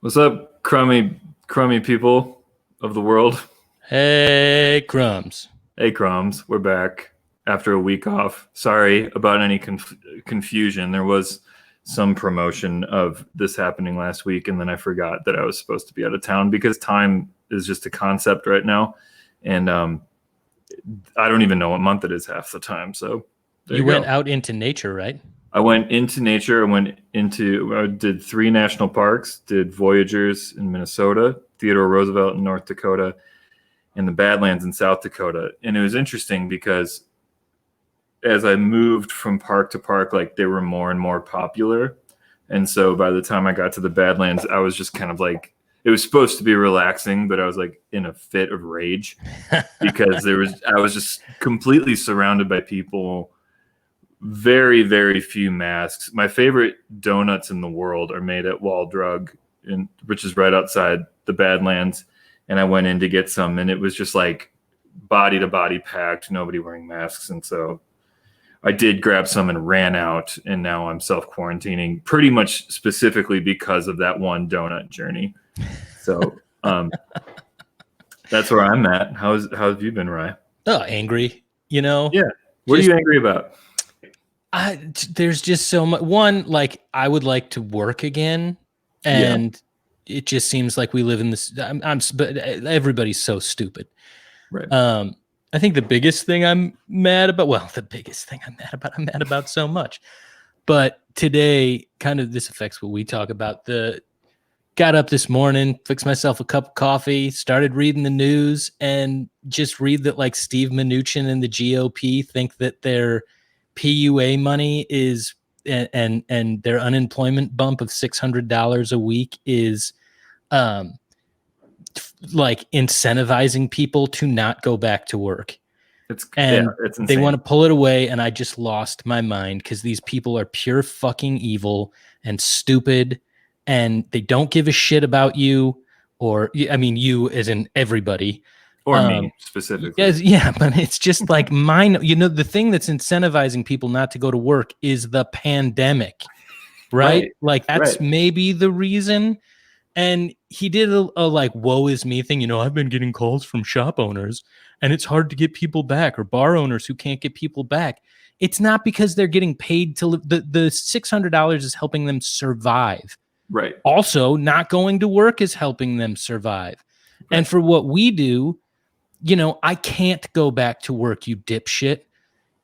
What's up, crummy people of the world? Hey, Crumbs. Hey, Crumbs. We're back after a week off. Sorry about any confusion. There was some promotion of this happening last week, and then I forgot that I was supposed to be out of town because time is just a concept right now, and I don't even know what month it is half the time. So you went out into nature, right? I went into nature. I did 3 national parks, did Voyagers in Minnesota, Theodore Roosevelt in North Dakota, and the Badlands in South Dakota. And it was interesting because as I moved from park to park, like they were more and more popular. And so by the time I got to the Badlands, I was just kind of like, it was supposed to be relaxing, but I was like in a fit of rage because I was just completely surrounded by people. Very, very few masks. My favorite donuts in the world are made at Wall Drug, which is right outside the Badlands. And I went in to get some, and it was just like body to body packed, nobody wearing masks. And so I did grab some and ran out, and now I'm self-quarantining pretty much specifically because of that one donut journey. So that's where I'm at. How have you been, Rye? Oh, angry, you know? Yeah. What are you angry about? There's just so much. One, like I would like to work again, and it just seems like we live in this. But everybody's so stupid. Right. I think the biggest thing I'm mad about. Well, the biggest thing I'm mad about so much. But today, kind of this affects what we talk about. Got up this morning, fixed myself a cup of coffee, started reading the news, and just read that like Steve Mnuchin and the GOP think that their PUA money is and their unemployment bump of $600 a week is like incentivizing people to not go back to work. It's insane. They want to pull it away, and I just lost my mind because these people are pure fucking evil and stupid, and they don't give a shit about you, or I mean you as in everybody. Or me specifically. Yeah, but it's just like mine. You know, the thing that's incentivizing people not to go to work is the pandemic, right? Like that's maybe the reason. And he did a like, woe is me thing. You know, I've been getting calls from shop owners and it's hard to get people back, or bar owners who can't get people back. It's not because they're getting paid to live. The $600 is helping them survive. Right. Also, not going to work is helping them survive. Right. And for what we do, you know, I can't go back to work, you dipshit.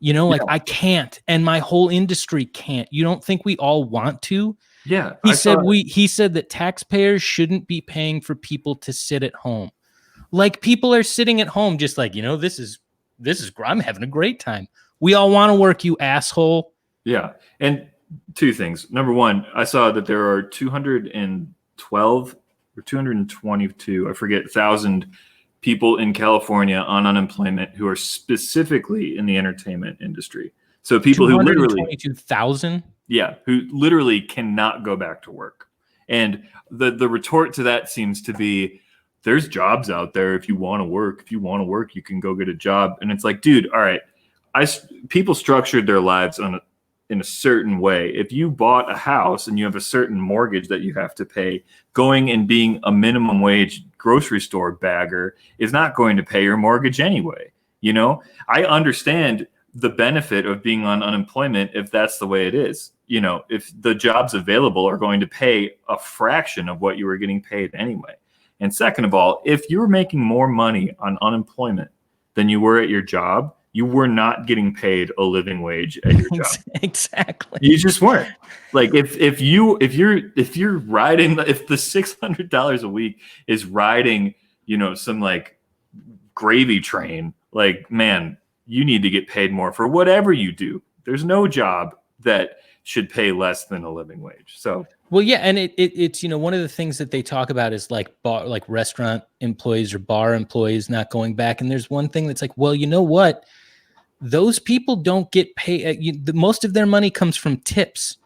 You know, like I can't, and my whole industry can't. You don't think we all want to? Yeah. He said that taxpayers shouldn't be paying for people to sit at home. Like people are sitting at home just like, you know, this is I'm having a great time. We all want to work, you asshole. Yeah. And 2 things. Number one, I saw that there are 212 or 222, I forget, 1,000 people in California on unemployment who are specifically in the entertainment industry. So people who literally 22,000, who literally cannot go back to work. And the retort to that seems to be, there's jobs out there if you want to work. If you want to work, you can go get a job. And it's like, dude, all right, people structured their lives in a certain way. If you bought a house and you have a certain mortgage that you have to pay, going and being a minimum wage grocery store bagger is not going to pay your mortgage anyway. You know, I understand the benefit of being on unemployment if that's the way it is. You know, if the jobs available are going to pay a fraction of what you were getting paid anyway. And second of all, if you're making more money on unemployment than you were at your job, you were not getting paid a living wage at your job. Exactly. You just weren't. Like if you're riding, if the $600 a week is riding, you know, some like gravy train, like, man, you need to get paid more for whatever you do. There's no job that should pay less than a living wage. So, well, yeah. And it's, you know, one of the things that they talk about is like restaurant employees or bar employees not going back. And there's one thing that's like, well, you know what? those people don't get paid. Most of their money comes from tips.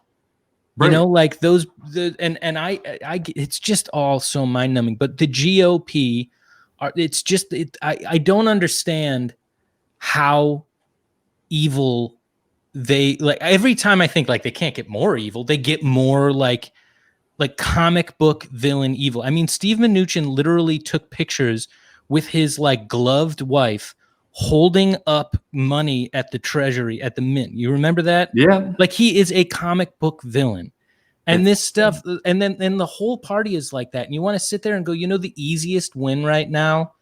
Right. You know, like it's just all so mind numbing. But the GOP I don't understand how evil they, like, every time I think like they can't get more evil, they get more like comic book villain evil. I mean, Steve Mnuchin literally took pictures with his like gloved wife holding up money at the treasury at the mint. You remember that? Yeah. Like, he is a comic book villain. And this stuff, and then the whole party is like that. And you want to sit there and go, the easiest win right now,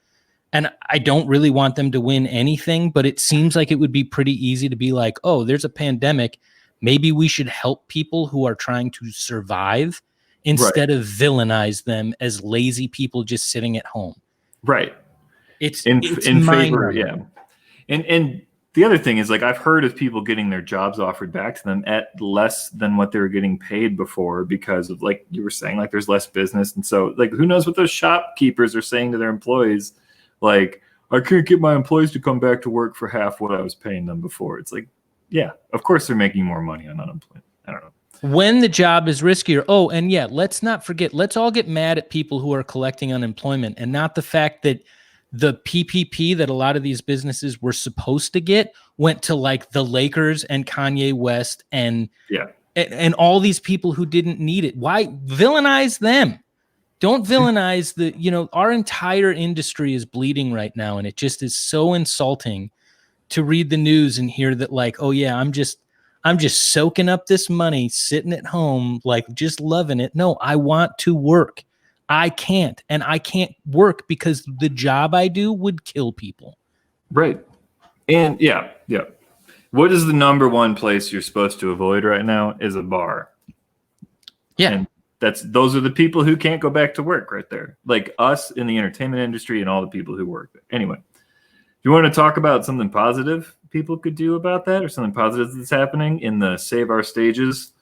and I don't really want them to win anything, but it seems like it would be pretty easy to be like, oh, there's a pandemic. Maybe we should help people who are trying to survive instead of villainize them as lazy people just sitting at home. Right. It's in favor. mind-numbing. Yeah. And the other thing is, like, I've heard of people getting their jobs offered back to them at less than what they were getting paid before because of, like you were saying, like, there's less business. And so, like, who knows what those shopkeepers are saying to their employees? Like, I can't get my employees to come back to work for half what I was paying them before. It's like, yeah, of course they're making more money on unemployment. I don't know. When the job is riskier. Oh, and yeah, let's not forget, let's all get mad at people who are collecting unemployment and not the fact that the PPP that a lot of these businesses were supposed to get went to like the Lakers and Kanye West and all these people who didn't need it. Why villainize them? Don't villainize our entire industry is bleeding right now. And it just is so insulting to read the news and hear that, like, oh yeah, I'm just soaking up this money, sitting at home, like just loving it. No, I want to work. I can't. And I can't work because the job I do would kill people. Right. And yeah. What is the number one place you're supposed to avoid right now is a bar. Yeah. And those are the people who can't go back to work right there. Like us in the entertainment industry and all the people who work there. Anyway, you want to talk about something positive people could do about that, or something positive that's happening in the Save Our Stages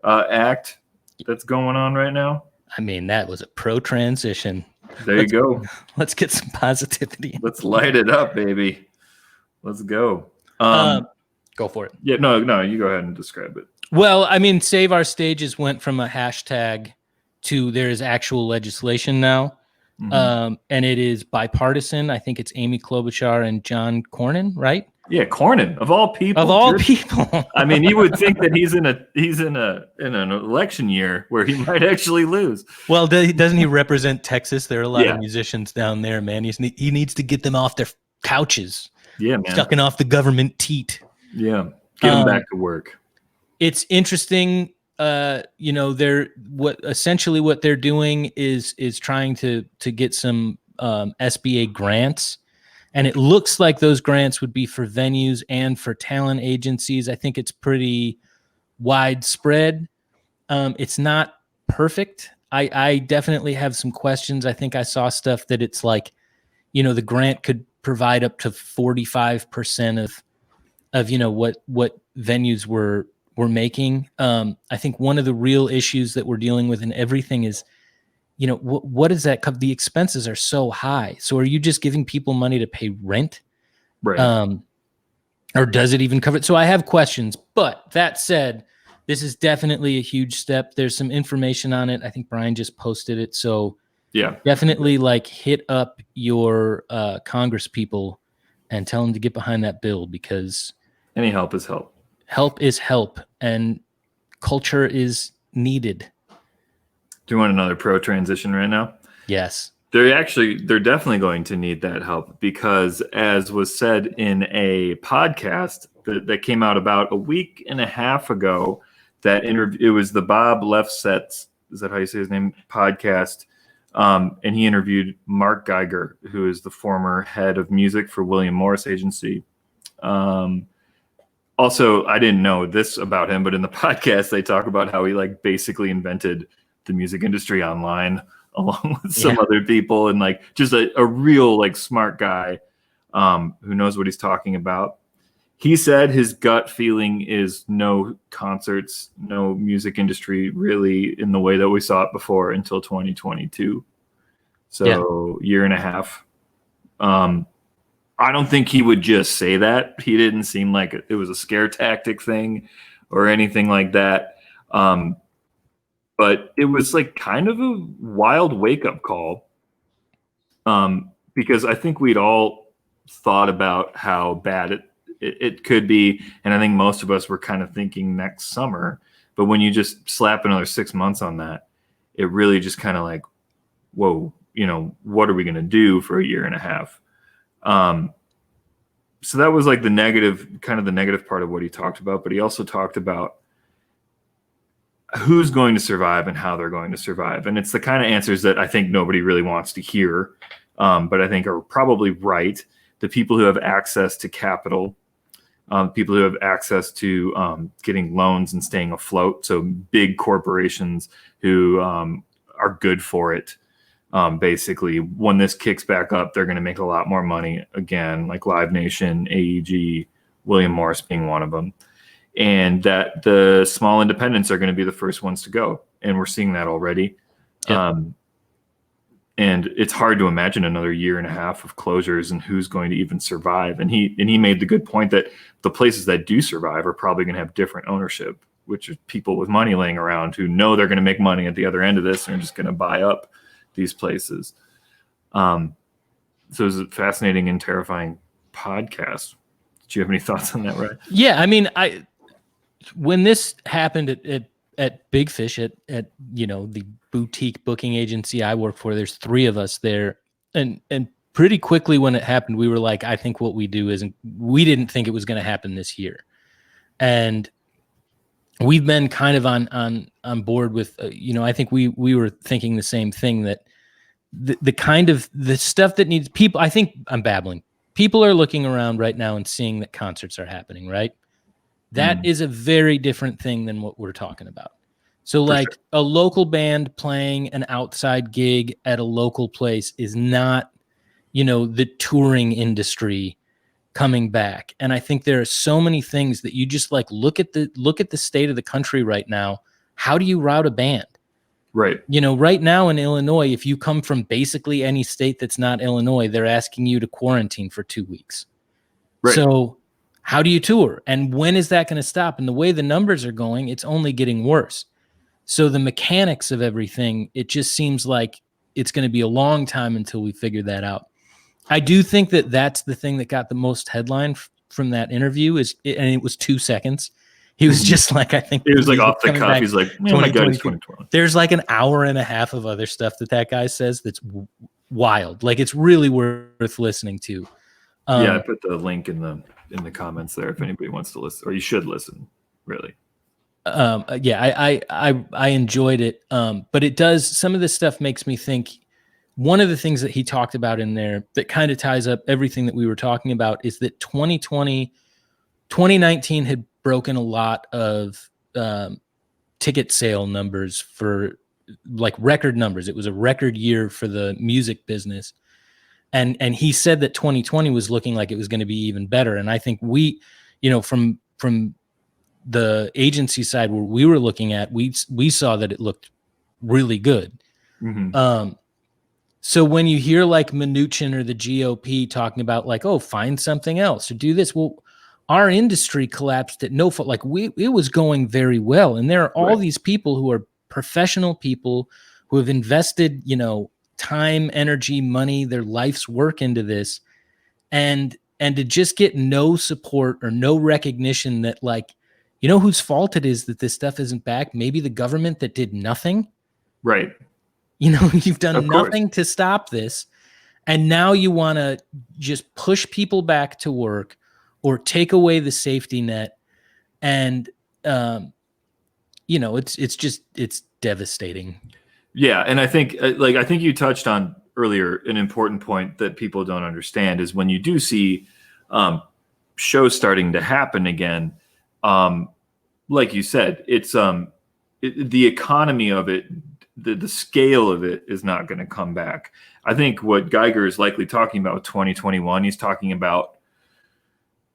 act that's going on right now? I mean, that was a pro transition. There you go. Let's get some positivity. Let's light it up, baby. Let's go. Go for it. Yeah, no, you go ahead and describe it. Well, I mean, Save Our Stages went from a hashtag to there is actual legislation now. Mm-hmm. And it is bipartisan. I think it's Amy Klobuchar and John Cornyn, right? Yeah, Cornyn, of all people. Of all people. I mean, you would think that he's in an election year where he might actually lose. Well, doesn't he represent Texas? There are a lot of musicians down there, man. He needs to get them off their couches. Yeah, man. Sucking off the government teat. Yeah, get them back to work. It's interesting. What they're doing is trying to get some SBA grants. And it looks like those grants would be for venues and for talent agencies. I think it's pretty widespread. It's not perfect. I definitely have some questions. I think I saw stuff that it's like, the grant could provide up to 45% of what venues were making. I think one of the real issues that we're dealing with in everything is, what does that cover? The expenses are so high. So are you just giving people money to pay rent? Right. Or does it even cover it? So I have questions, but that said, this is definitely a huge step. There's some information on it. I think Brian just posted it. So yeah, definitely hit up your Congress people and tell them to get behind that bill, because any help is help. Help is help, and culture is needed. Do you want another pro transition right now? Yes. They're definitely going to need that help, because as was said in a podcast that came out about a week and a half ago, it was the Bob Lefsetz, is that how you say his name, podcast, and he interviewed Mark Geiger, who is the former head of music for William Morris Agency. Also, I didn't know this about him, but in the podcast, they talk about how he basically invented the music industry online along with some other people, and just a real smart guy who knows what he's talking about. He said his gut feeling is no concerts, no music industry really in the way that we saw it before until 2022. So year and a half. I don't think he would just say that. He didn't seem like it was a scare tactic thing or anything like that. But it was like kind of a wild wake up call, because I think we'd all thought about how bad it could be, and I think most of us were kind of thinking next summer. But when you just slap another 6 months on that, it really just kind of like, whoa, what are we going to do for a year and a half? So that was like the negative part of what he talked about. But he also talked about who's going to survive and how they're going to survive. And it's the kind of answers that I think nobody really wants to hear, but I think are probably right. The people who have access to capital, people who have access to getting loans and staying afloat. So big corporations who are good for it. Basically, when this kicks back up, they're going to make a lot more money again, like Live Nation, AEG, William Morris being one of them. And that the small independents are going to be the first ones to go. And we're seeing that already. Yep. And it's hard to imagine another year and a half of closures and who's going to even survive. And he made the good point that the places that do survive are probably going to have different ownership, which is people with money laying around who know they're going to make money at the other end of this and are just going to buy up these places. So it was a fascinating and terrifying podcast. Do you have any thoughts on that, Ryan? Yeah, I mean, when this happened at Big Fish at the boutique booking agency I work for, there's 3 of us there, and pretty quickly when it happened, we were like, I think what we do isn't. We didn't think it was going to happen this year, and we've been kind of on board with. I think we were thinking the same thing, that the kind of the stuff that needs people. I think I'm babbling. People are looking around right now and seeing that concerts are happening, right? That is a very different thing than what we're talking about. So like a local band playing an outside gig at a local place is not, the touring industry coming back. And I think there are so many things that you just like look at the state of the country right now. How do you route a band? Right. Right now in Illinois, if you come from basically any state that's not Illinois, they're asking you to quarantine for 2 weeks. Right. So how do you tour? And when is that going to stop? And the way the numbers are going, it's only getting worse. So the mechanics of everything, it just seems like it's going to be a long time until we figure that out. I do think that that's the thing that got the most headline from that interview and it was 2 seconds. He was just like, I think he was like off the cuff. He's like, oh my God, it's 2020. There's like an hour and a half of other stuff that guy says that's wild. Like it's really worth listening to. Yeah, I put the link in the comments there if anybody wants to listen, or you should listen, really. Yeah, I enjoyed it. But it does, some of this stuff makes me think. One of the things that he talked about in there that kind of ties up everything that we were talking about is that 2019 had broken a lot of ticket sale numbers for like record numbers. It was a record year for the music business. And he said that 2020 was looking like it was going to be even better. And I think we, from the agency side where we were looking at, we saw that it looked really good. Mm-hmm. So when you hear like Mnuchin or the GOP talking about like, oh, find something else or do this, well, our industry collapsed at no fault. Like it was going very well, and there are all these people who are professional people who have invested, time, energy, money, their life's work into this, and to just get no support or no recognition that like, whose fault it is that this stuff isn't back? Maybe the government that did nothing. Right. You've done nothing to stop this, and now you want to just push people back to work or take away the safety net, and it's devastating. Yeah, and I think you touched on earlier an important point that people don't understand is when you do see shows starting to happen again, like you said, it's the economy of it. The scale of it is not going to come back. I think what Geiger is likely talking about with 2021, he's talking about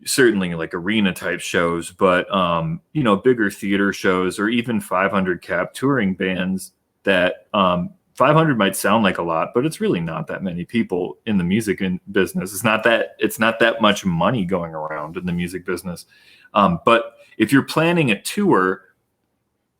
certainly like arena type shows, but bigger theater shows or even 500 cap touring bands that 500 might sound like a lot, but it's really not that many people in the music business. It's not that much money going around in the music business. But if you're planning a tour,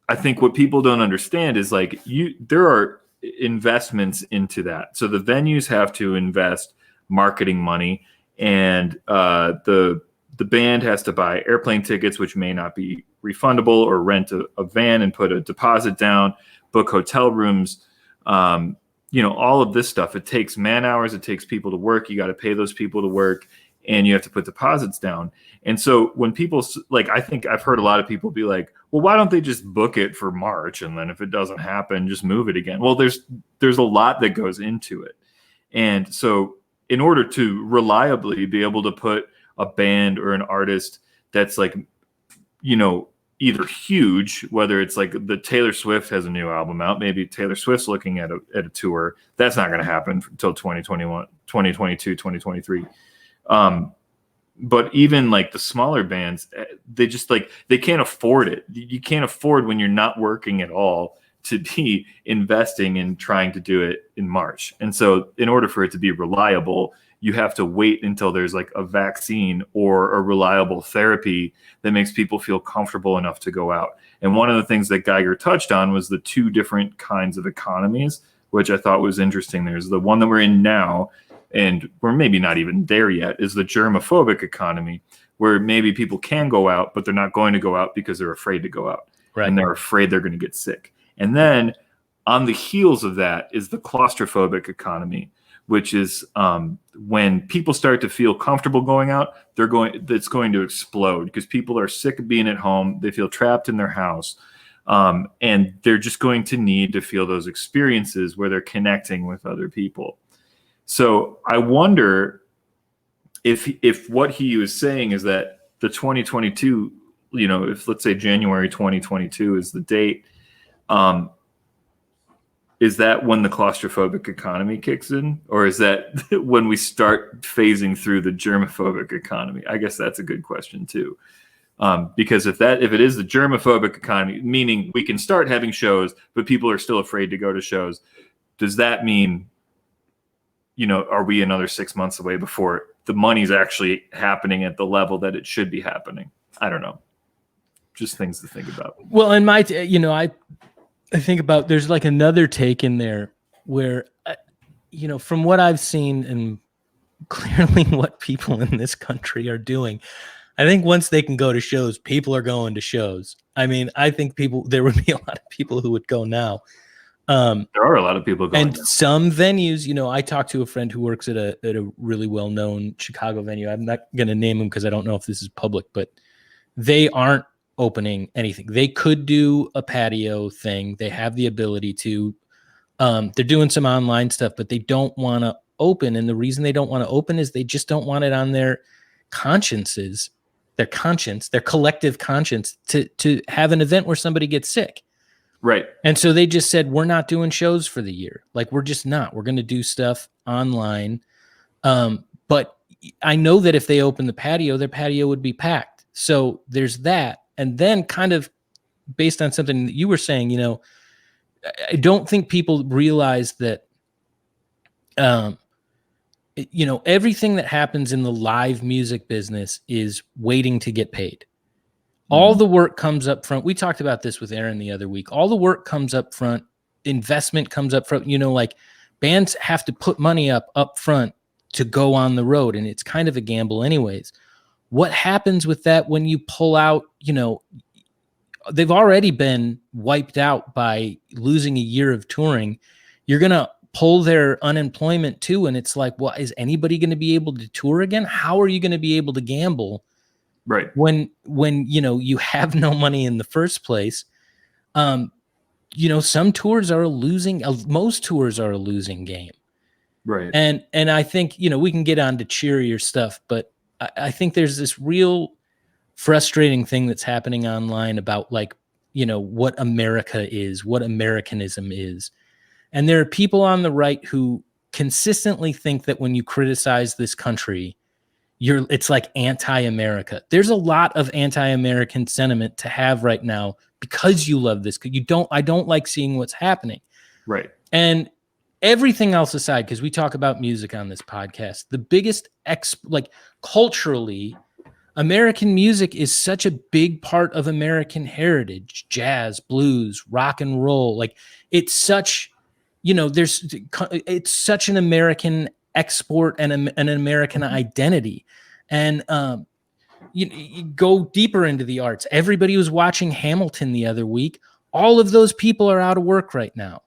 I think what people don't understand is like there are investments into that. So the venues have to invest marketing money, and the band has to buy airplane tickets, which may not be refundable, or rent a van and put a deposit down, book hotel rooms, all of this stuff. It takes man hours. It takes people to work. You got to pay those people to work, and you have to put deposits down. And so when people I think I've heard a lot of people be like, well, why don't they just book it for March? And then if it doesn't happen, just move it again. Well, there's a lot that goes into it. And so in order to reliably be able to put a band or an artist that's either huge, whether it's like the Taylor Swift has a new album out, maybe Taylor Swift's looking at a tour, that's not going to happen until 2021, 2022, 2023. But even like the smaller bands, they can't afford it. You can't afford, when you're not working at all, to be investing in trying to do it in March. And so in order for it to be reliable, you have to wait until there's like a vaccine or a reliable therapy that makes people feel comfortable enough to go out. And one of the things that Geiger touched on was the two different kinds of economies, which I thought was interesting. There's the one that we're in now, and we're maybe not even there yet, is the germophobic economy, where maybe people can go out, but they're not going to go out because they're afraid to go out. Right. And they're afraid they're going to get sick. And then on the heels of that is the claustrophobic economy, which is when people start to feel comfortable going out, it's going to explode, because people are sick of being at home. They feel trapped in their house. And they're just going to need to feel those experiences where they're connecting with other people. So I wonder if what he was saying is that the 2022, if let's say January 2022 is the date, is that when the claustrophobic economy kicks in, or is that when we start phasing through the germophobic economy? I guess that's a good question too. Because if it is the germophobic economy, meaning we can start having shows, but people are still afraid to go to shows, does that mean, are we another 6 months away before the money's actually happening at the level that it should be happening? I don't know. Just things to think about. Well, and I think about, there's like another take in there where, from what I've seen and clearly what people in this country are doing, I think once they can go to shows, people are going to shows. I mean, I think there would be a lot of people who would go now. There are a lot of people going. And some venues, I talked to a friend who works at a really well-known Chicago venue. I'm not going to name them because I don't know if this is public, but they aren't opening anything. They could do a patio thing. They have the ability to. They're doing some online stuff, but they don't want to open. And the reason they don't want to open is they just don't want it on their consciences, their collective conscience, to have an event where somebody gets sick. Right. And so they just said, we're not doing shows for the year. Like, we're just not. We're going to do stuff online. But I know that if they open the patio, their patio would be packed. So there's that. And then, kind of based on something that you were saying, I don't think people realize that, everything that happens in the live music business is waiting to get paid. All the work comes up front. We talked about this with Aaron the other week. All the work comes up front. Investment comes up front. Like, bands have to put money up front to go on the road. And it's kind of a gamble anyways. What happens with that when you pull out, they've already been wiped out by losing a year of touring. You're going to pull their unemployment too. And it's like, well, is anybody going to be able to tour again? How are you going to be able to gamble? Right. When you have no money in the first place? Some tours are most tours are a losing game. Right. And I think, we can get on to cheerier stuff, but I think there's this real frustrating thing that's happening online about what America is, what Americanism is. And there are people on the right who consistently think that when you criticize this country, it's like anti-America. There's a lot of anti-American sentiment to have right now because you love this. I don't like seeing what's happening. Right. And everything else aside, because we talk about music on this podcast, the biggest culturally, American music is such a big part of American heritage. Jazz, blues, rock and roll. Like it's such, it's such an American export and an American identity. And you go deeper into the arts. Everybody was watching Hamilton the other week. All of those people are out of work right now.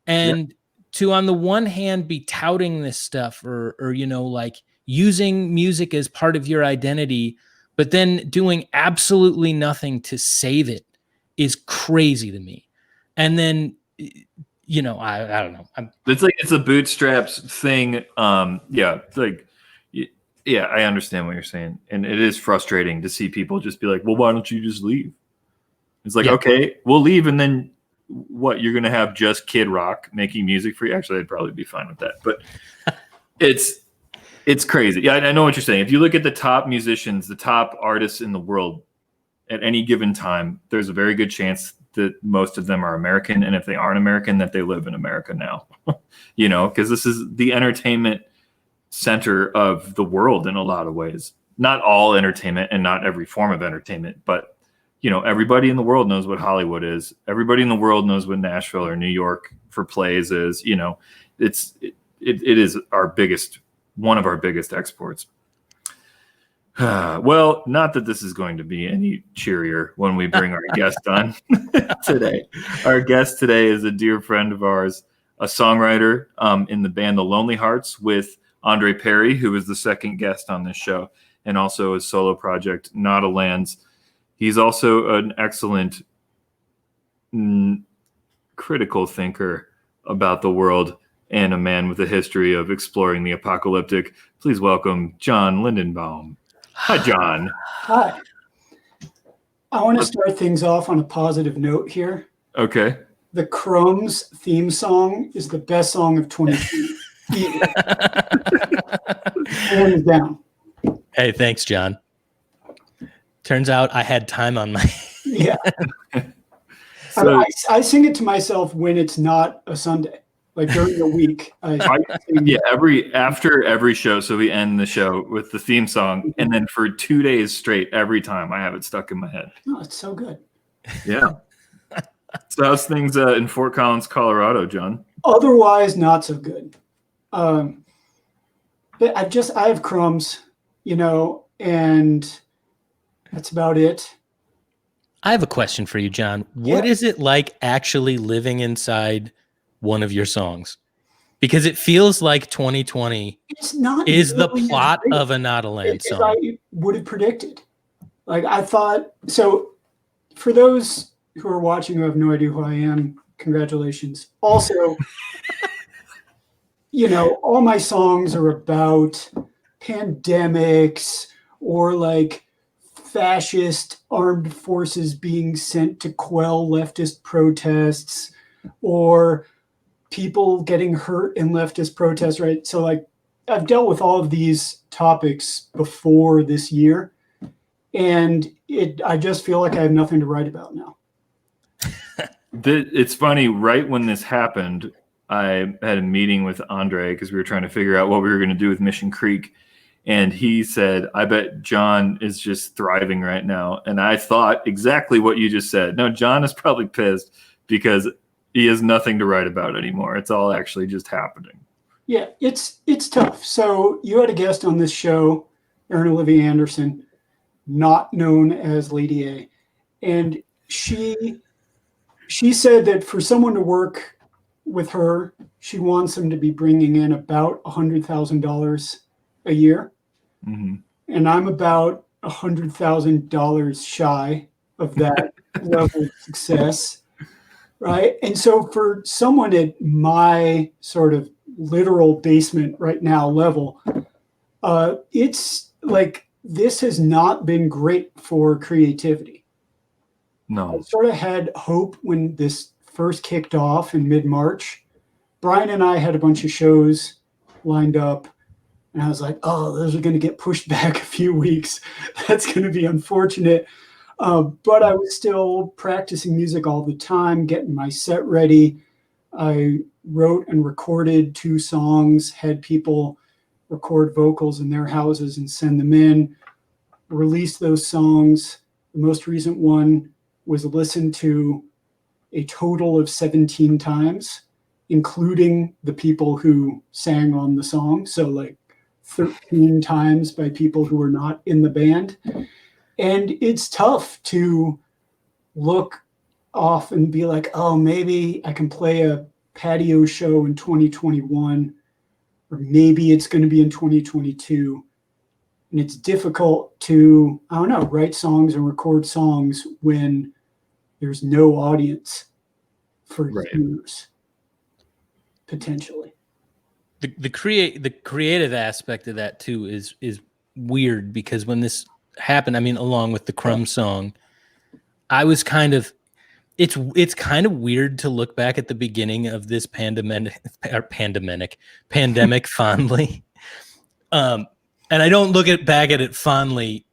And to, on the one hand, be touting this stuff or like using music as part of your identity, but then doing absolutely nothing to save it is crazy to me. And then, I don't know. It's like, it's a bootstraps thing. Yeah, I understand what you're saying. And it is frustrating to see people just be like, well, why don't you just leave? It's like, okay, we'll leave. And then what, you're going to have just Kid Rock making music for you? Actually, I'd probably be fine with that. But it's crazy. Yeah, I know what you're saying. If you look at the top musicians, the top artists in the world at any given time, there's a very good chance that most of them are American. And if they aren't American, that they live in America now, because this is the entertainment center of the world in a lot of ways. Not all entertainment and not every form of entertainment, but everybody in the world knows what Hollywood is. Everybody in the world knows what Nashville or New York for plays is. It is one of our biggest exports. Well, not that this is going to be any cheerier when we bring our guest on today. Our guest today is a dear friend of ours, a songwriter in the band The Lonelyhearts with Andre Perry, who is the second guest on this show, and also his solo project, Nadalands. He's also an excellent critical thinker about the world and a man with a history of exploring the apocalyptic. Please welcome John Lindenbaum. Hi, John. Hi. I want to start things off on a positive note here. Okay. The Crumbs theme song is the best song of 2020. Hands down. Hey, thanks, John. Turns out I had time on my yeah. I sing it to myself when it's not a Sunday, like during the week. After every show, so we end the show with the theme song, and then for 2 days straight, every time I have it stuck in my head. Oh, it's so good. Yeah. So how's things in Fort Collins, Colorado, John? Otherwise, not so good. But I have Crumbs, and that's about it. I have a question for you, John. What is it like actually living inside one of your songs? Because it feels like 2020 is the plot of a Nadalands song. I would have predicted. Like I thought, so for those who are watching who have no idea who I am, congratulations. Also, all my songs are about pandemics or like fascist armed forces being sent to quell leftist protests or people getting hurt in leftist protests, right? So like I've dealt with all of these topics before this year, and I just feel like I have nothing to write about now. It's funny, right when this happened, I had a meeting with Andre because we were trying to figure out what we were going to do with Mission Creek. And he said, I bet John is just thriving right now. And I thought exactly what you just said. No, John is probably pissed because he has nothing to write about anymore. It's all actually just happening. Yeah, it's tough. So you had a guest on this show, Erin Olivia Anderson, not known as Lady A. And she said that for someone to work with her, she wants them to be bringing in about $100,000 a year. Mm-hmm. And I'm about $100,000 shy of that level of success, right? And so for someone at my sort of literal basement right now level, it's like this has not been great for creativity. No. I sort of had hope when this first kicked off in mid-March. Brian and I had a bunch of shows lined up. And I was like, oh, those are going to get pushed back a few weeks. That's going to be unfortunate. But I was still practicing music all the time, getting my set ready. I wrote and recorded 2 songs, had people record vocals in their houses and send them in, released those songs. The most recent one was listened to a total of 17 times, including the people who sang on the song. So like 13 times by people who were not in the band. And it's tough to look off and be like, oh, maybe I can play a patio show in 2021, or maybe it's going to be in 2022. And it's difficult to, I don't know, write songs and record songs when there's no audience for years, potentially. The creative aspect of that too is weird, because when this happened, I mean, along with the Crumbs song, I was kind of, it's kind of weird to look back at the beginning of this pandemic fondly. And I don't look back at it fondly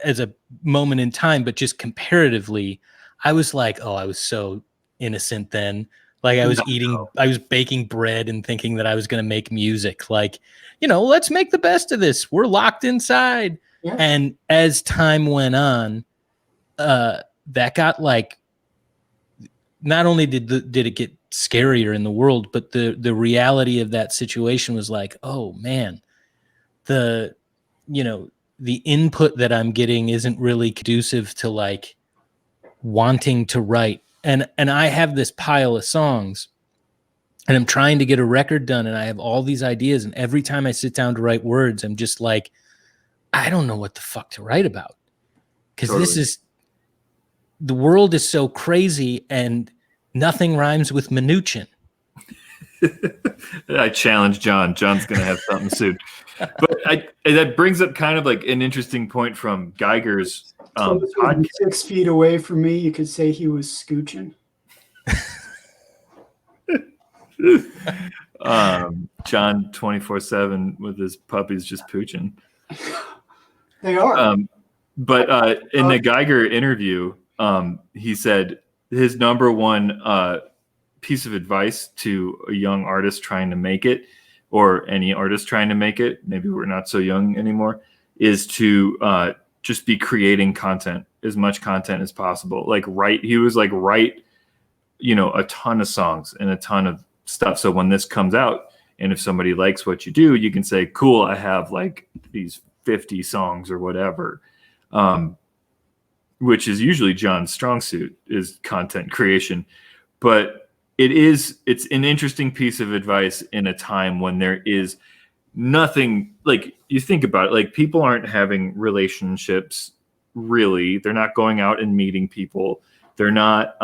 as a moment in time, but just comparatively, I was like, oh, I was so innocent then. Like I was baking bread and thinking that I was going to make music. Like, let's make the best of this. We're locked inside. Yeah. And as time went on, that got like, not only did it get scarier in the world, but the reality of that situation was like, oh man, the input that I'm getting isn't really conducive to like wanting to write. And I have this pile of songs and I'm trying to get a record done and I have all these ideas. And every time I sit down to write words, I'm just like, I don't know what the fuck to write about. Because the world is so crazy and nothing rhymes with Mnuchin. I challenge John. John's going to have something soon. But that brings up kind of like an interesting point from Geiger's podcast. 6 feet away from me, you could say he was scooching. John 24/7 with his puppies just pooching. They are. But in the Geiger interview, he said his number one piece of advice to a young artist trying to make it, or any artist trying to make it, maybe we're not so young anymore, is to just be creating content, as much content as possible. Like write a ton of songs and a ton of stuff. So when this comes out, and if somebody likes what you do, you can say, cool, I have like these 50 songs or whatever, which is usually John's strong suit, is content creation. But it's an interesting piece of advice in a time when there is nothing, like you think about it, like people aren't having relationships really. They're not going out and meeting people. They're not,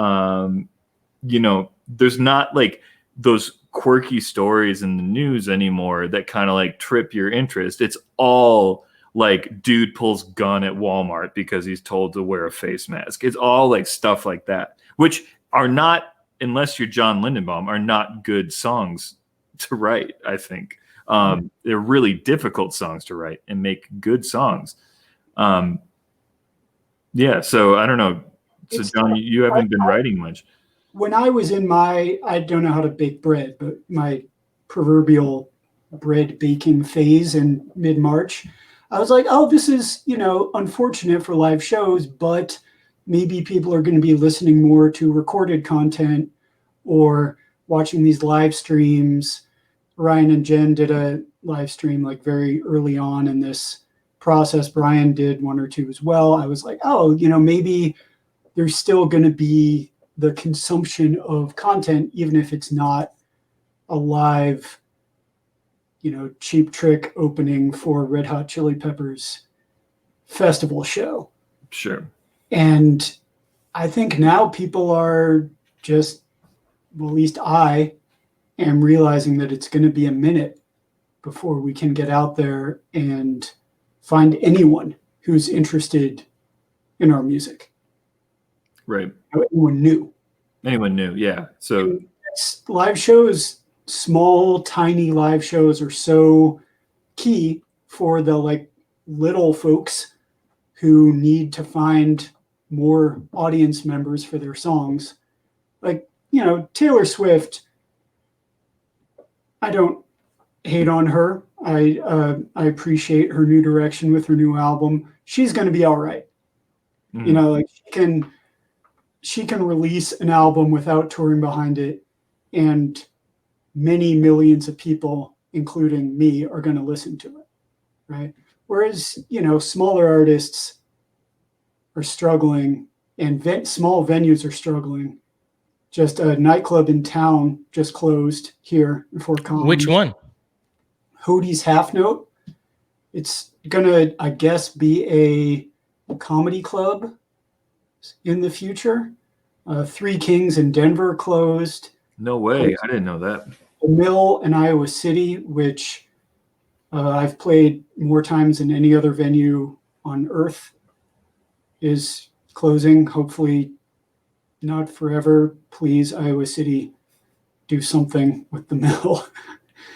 there's not like those quirky stories in the news anymore that kind of like trip your interest. It's all like dude pulls gun at Walmart because he's told to wear a face mask. It's all like stuff like that, which are not, unless you're John Lindenbaum, are not good songs to write, I think. They're really difficult songs to write and make good songs. Yeah, so I don't know. So John, you haven't been writing much. When I was in I don't know how to bake bread, but my proverbial bread baking phase in mid-March, I was like, oh, this is, unfortunate for live shows, but maybe people are going to be listening more to recorded content or watching these live streams. Ryan and Jen did a live stream like very early on in this process. Brian did 1 or 2 as well. I was like, oh, maybe there's still going to be the consumption of content, even if it's not a live, Cheap Trick opening for Red Hot Chili Peppers festival show. Sure. And I think now people are just, well, at least I am realizing that it's going to be a minute before we can get out there and find anyone who's interested in our music. Right. Anyone new. Yeah. So live shows, small, tiny live shows are so key for the like little folks who need to find more audience members for their songs. Like, Taylor Swift I don't hate on her. I appreciate her new direction with her new album. She's going to be all right. You know, like she can release an album without touring behind it, and many millions of people, including me, are going to listen to it, right? Whereas, you know, smaller artists are struggling, and small venues are struggling. Just a nightclub in town just closed here in Fort Collins. Which one? Hodie's Half Note. It's gonna, I guess, be a comedy club in the future. Three Kings in Denver closed. No way. I didn't know that. The Mill in Iowa City, which I've played more times than any other venue on earth, is closing. Hopefully not forever. Please, Iowa City, do something with the Mill.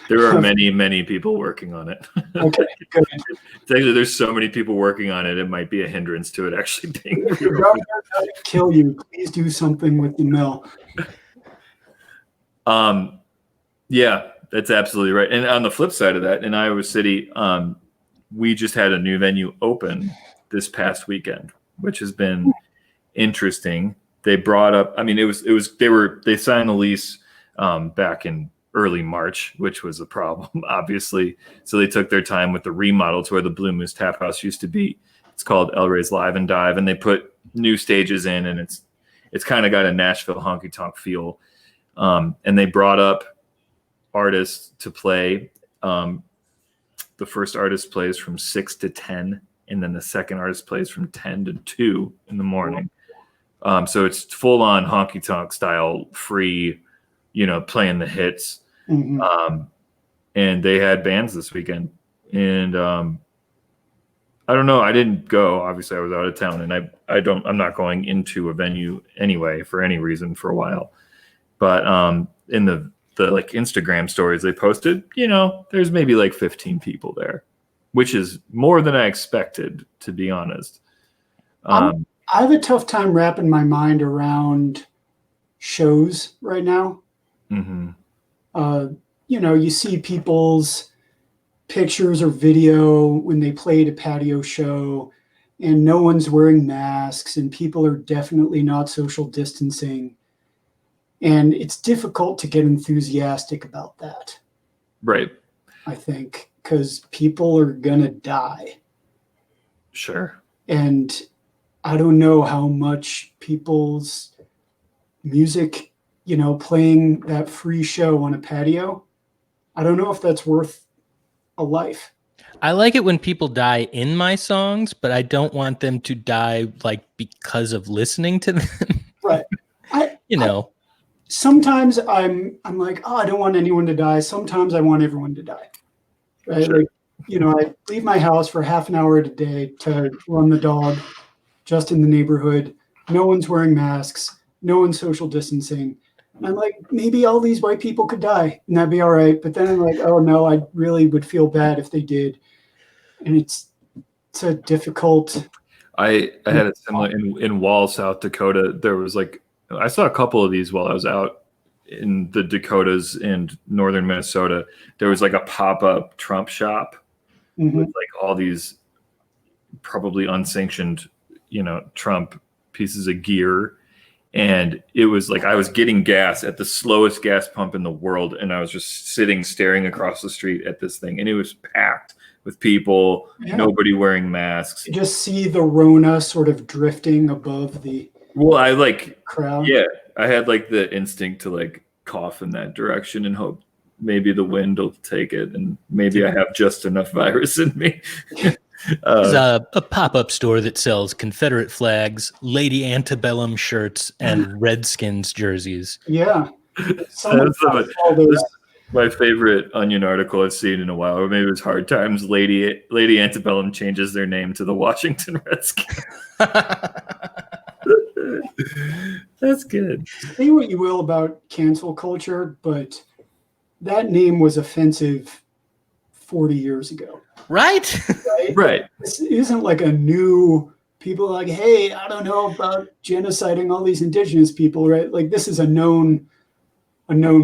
There are many people working on it. Okay, good. Actually, there's so many people working on it, it might be a hindrance to it actually being If the government doesn't kill you, please do something with the Mill. Yeah, that's absolutely right. And on the flip side of that, in Iowa City, we just had a new venue open this past weekend, which has been interesting. They brought up, I mean, they signed the lease back in early March, which was a problem, obviously. So they took their time with the remodel to where the Blue Moose Tap House used to be. It's called El Rey's Live and Dive, and they put new stages in, and it's kind of got a Nashville honky tonk feel. And they brought up artists to play. The first artist plays from 6 to 10, and then the second artist plays from 10 to 2 in the morning. So it's full on honky tonk style, free, you know, playing the hits. Mm-hmm. And they had bands this weekend, and I don't know. I didn't go. Obviously, I was out of town, and I'm not going into a venue anyway for any reason for a while. But in the like Instagram stories they posted, you know, there's maybe like 15 people there, which is more than I expected, to be honest. I have a tough time wrapping my mind around shows right now. Mm-hmm. You know, you see people's pictures or video when they played a patio show, and no one's wearing masks, and people are definitely not social distancing. And it's difficult to get enthusiastic about that. Right. I think, because people are going to die. Sure. And I don't know how much people's music, you know, playing that free show on a patio, I don't know if that's worth a life. I like it when people die in my songs, but I don't want them to die like because of listening to them. Right. Sometimes I'm like, oh, I don't want anyone to die. Sometimes I want everyone to die. Right. Sure. Like, you know, I leave my house for half an hour a day to run the dog just in the neighborhood. No one's wearing masks. No one's social distancing. And I'm like, maybe all these white people could die and that'd be all right. But then I'm like, oh no, I really would feel bad if they did. And it's a difficult. I had a similar in Wall, South Dakota. There was like, I saw a couple of these while I was out in the Dakotas and northern Minnesota. There was like a pop-up Trump shop with like all these probably unsanctioned, you know, Trump pieces of gear. And it was like I was getting gas at the slowest gas pump in the world, and I was just staring across the street at this thing, and it was packed with people, nobody wearing masks. You just see the Rona sort of drifting above the crowd. Yeah, I had like the instinct to like cough in that direction and hope maybe the wind will take it, and maybe I have just enough virus in me. There's a pop-up store that sells Confederate flags, Lady Antebellum shirts, and Redskins jerseys. Yeah. My favorite Onion article I've seen in a while, or maybe it was Hard Times. Lady Antebellum changes their name to the Washington Redskins. That's good. Say what you will about cancel culture, but that name was offensive 40 years ago. Right? Right. This isn't like a new people like, hey, I don't know about genociding all these indigenous people, right? Like this is a known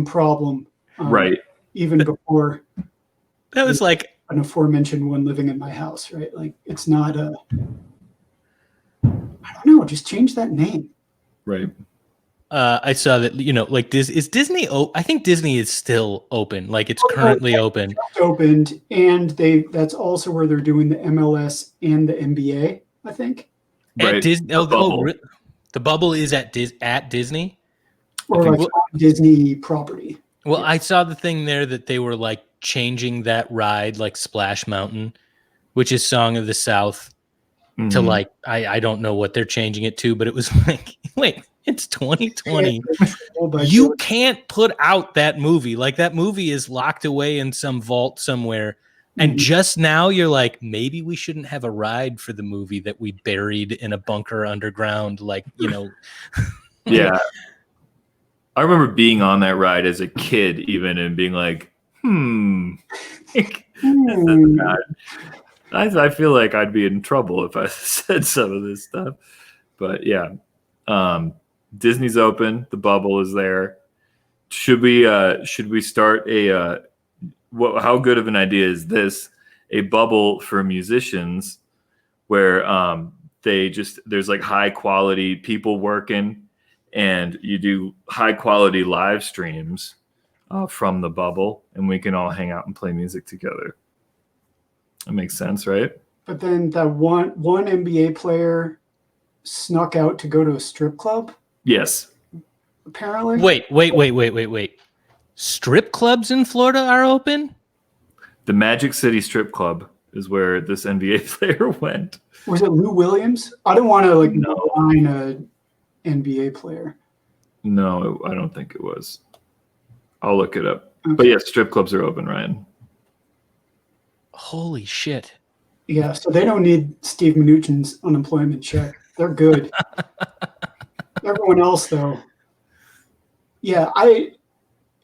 problem. Right. even before That was like, an aforementioned one living in my house, right? Like, it's not a, I don't know, just change that name. Right. I saw that, like is Disney, I think Disney is still open. Like it's currently open. Just opened, and that's also where they're doing the MLS and the NBA, I think. Right. At Disney, The bubble. the bubble is at Disney? Or like Disney property. Well, Yeah. I saw the thing there that they were like changing that ride, like Splash Mountain, which is Song of the South, to like, I don't know what they're changing it to, but it was like, wait, it's 2020. You can't put out that movie. Like that movie is locked away in some vault somewhere. And just now you're like, maybe we shouldn't have a ride for the movie that we buried in a bunker underground. Like, Yeah. I remember being on that ride as a kid even and being like, I feel like I'd be in trouble if I said some of this stuff. But yeah. Disney's open. The bubble is there. Should we start how good of an idea is this? A bubble for musicians where there's like high quality people working, and you do high quality live streams from the bubble, and we can all hang out and play music together. That makes sense, right? But then that one NBA player snuck out to go to a strip club. Yes. Apparently. Wait. Strip clubs in Florida are open? The Magic City Strip Club is where this NBA player went. Was it Lou Williams? I don't want to malign a NBA player. No, I don't think it was. I'll look it up. Okay. But yes, strip clubs are open, Ryan. Holy shit. Yeah, so they don't need Steve Mnuchin's unemployment check. They're good. Everyone else, though, yeah,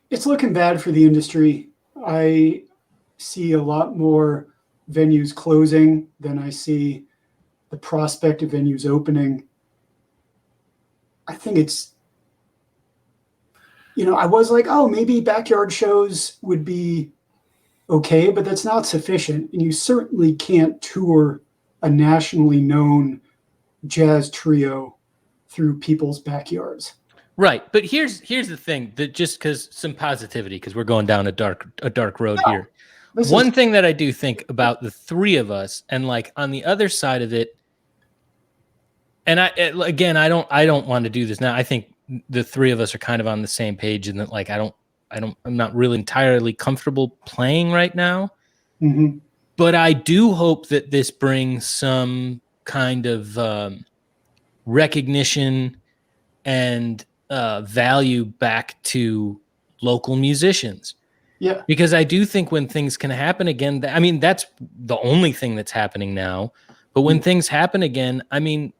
it's looking bad for the industry. I see a lot more venues closing than I see the prospect of venues opening. I think it's, I was like, oh, maybe backyard shows would be okay, but that's not sufficient. And you certainly can't tour a nationally known jazz trio through people's backyards. Right. But here's the thing, that just because some positivity, because we're going down a dark road here. One thing that I do think about the three of us, and like on the other side of it, and I don't want to do this now. I think the three of us are kind of on the same page, and that like I'm not really entirely comfortable playing right now. Mm-hmm. But I do hope that this brings some kind of recognition and value back to local musicians. Yeah. Because I do think when things can happen again, I mean, that's the only thing that's happening now. But when things happen again, I mean,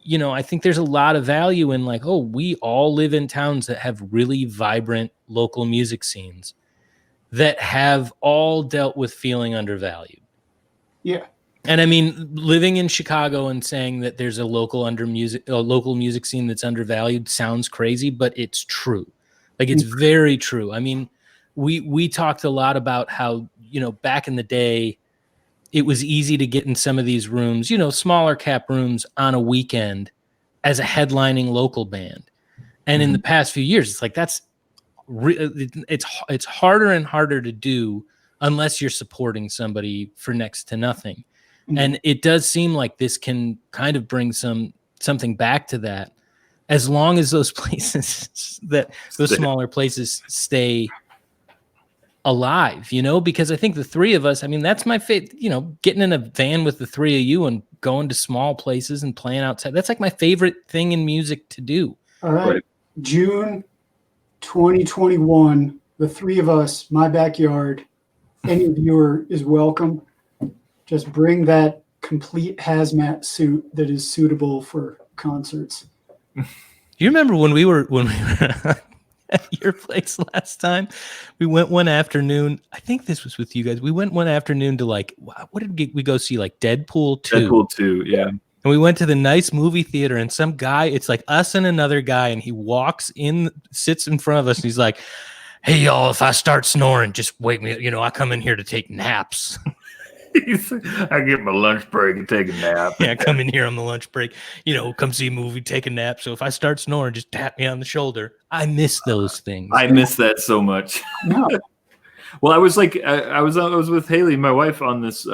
I think there's a lot of value in like, oh, we all live in towns that have really vibrant local music scenes that have all dealt with feeling undervalued. Yeah. And I mean, living in Chicago and saying that there's a local music scene that's undervalued sounds crazy, but it's true. Like it's very true. I mean, we talked a lot about how, back in the day, it was easy to get in some of these rooms, smaller cap rooms on a weekend as a headlining local band. And in the past few years, it's like it's harder and harder to do unless you're supporting somebody for next to nothing. And it does seem like this can kind of bring something back to that, as long as those places, those smaller places stay alive, because I think the three of us, I mean, that's my favorite, getting in a van with the three of you and going to small places and playing outside. That's like my favorite thing in music to do. All right. June 2021, the three of us, my backyard, any viewer is welcome. Just bring that complete hazmat suit that is suitable for concerts. You remember when we were at your place last time? We went one afternoon. I think this was with you guys. We went one afternoon to like, what did we go see? Like Deadpool 2. Deadpool 2, yeah. And we went to the nice movie theater, and some guy, it's like us and another guy, and he walks in, sits in front of us, and he's like, Hey, y'all, if I start snoring, just wake me up. You know, I come in here to take naps. I get my lunch break and take a nap. Yeah, I come in here on the lunch break, you know, come see a movie, take a nap. So if I start snoring, just tap me on the shoulder. I miss those things. I miss that so much. No. Well, I was like, I was with Haley, my wife, on this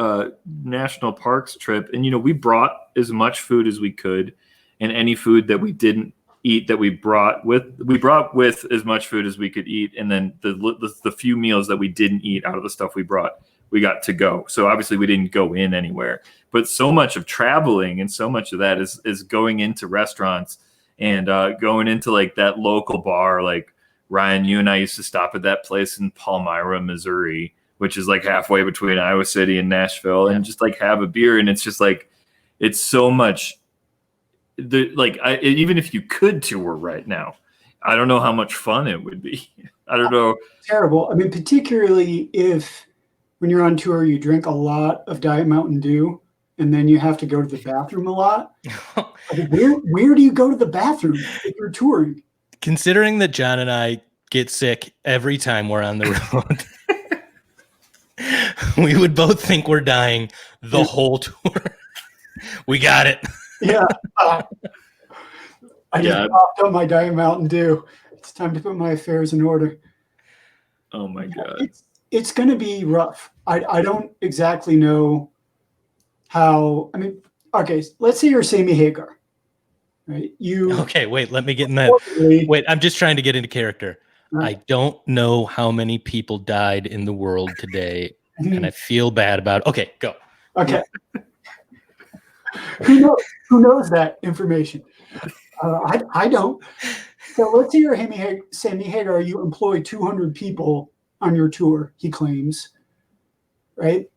national parks trip, and we brought as much food as we could, and any food that we didn't eat that we brought with as much food as we could eat, and then the few meals that we didn't eat out of the stuff we brought, we got to go. So obviously we didn't go in anywhere, but so much of traveling and so much of that is going into restaurants and going into like that local bar. Like Ryan, you and I used to stop at that place in Palmyra, Missouri, which is like halfway between Iowa City and Nashville, and just like have a beer. And it's just like, it's so much even if you could tour right now, I don't know how much fun it would be. I don't know. Terrible. I mean, particularly if when you're on tour, you drink a lot of Diet Mountain Dew, and then you have to go to the bathroom a lot. Where do you go to the bathroom if you're touring? Considering that John and I get sick every time we're on the road, we would both think we're dying the whole tour. We got it. Yeah. I just popped up my Diet Mountain Dew. It's time to put my affairs in order. Oh my God. It's going to be rough. I don't exactly know how. I mean, okay, let's say you're Sammy Hagar, right? Okay, wait, let me get in that. Wait, I'm just trying to get into character. Right. I don't know how many people died in the world today, and I feel bad about it. Okay, go. Okay. Who knows that information? I don't. So let's say you're Sammy Hagar. You employ 200 people on your tour, he claims, right?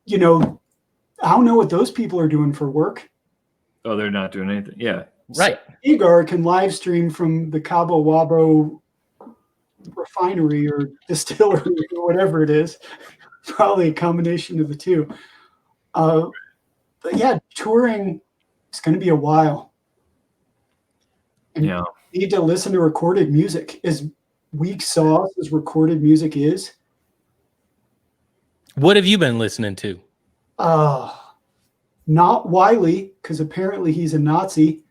I don't know what those people are doing for work. Oh, they're not doing anything. Yeah. Right. So Hagar can live stream from the Cabo Wabo refinery or distillery or whatever it is. Probably a combination of the two. But yeah, touring is going to be a while. And you need to listen to recorded music. As weak sauce as recorded music is. What have you been listening to? Not Wiley, because apparently he's a Nazi.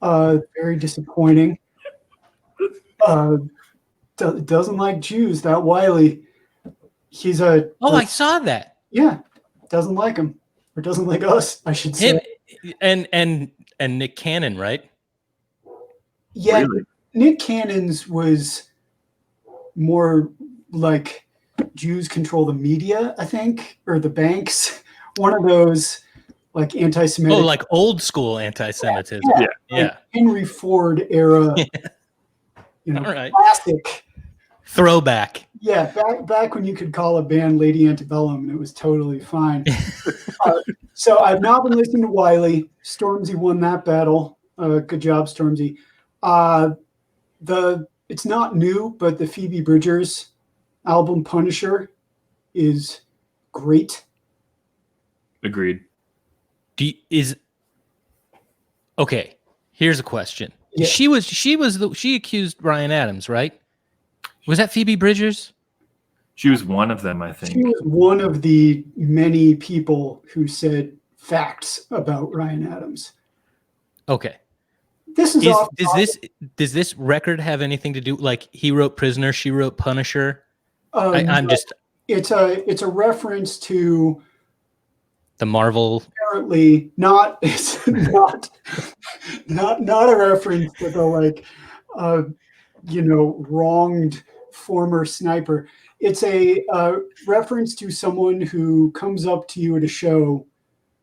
Very disappointing. Doesn't like Jews, that Wiley. He's I saw that. Yeah, doesn't like him. Or doesn't like us, I should say. Him and Nick Cannon, right? Yeah, really? Nick Cannon's was more like Jews control the media, I think, or the banks. One of those like anti-Semitic. Oh, like old school anti-Semitism. Yeah. Like Henry Ford era. All right. Classic. Throwback. Yeah, back when you could call a band Lady Antebellum and it was totally fine. So I've not been listening to Wiley. Stormzy won that battle. Good job, Stormzy. It's not new, but the Phoebe Bridgers album Punisher is great. Agreed. Okay, here's a question. Yeah. She accused Ryan Adams, right? Was that Phoebe Bridgers? She was one of them, I think. She was one of the many people who said facts about Ryan Adams. Okay. Does this record have anything to do? Like he wrote Prisoner, she wrote Punisher. It's a reference to the Marvel. Apparently not. It's not a reference to the wronged former sniper. It's a reference to someone who comes up to you at a show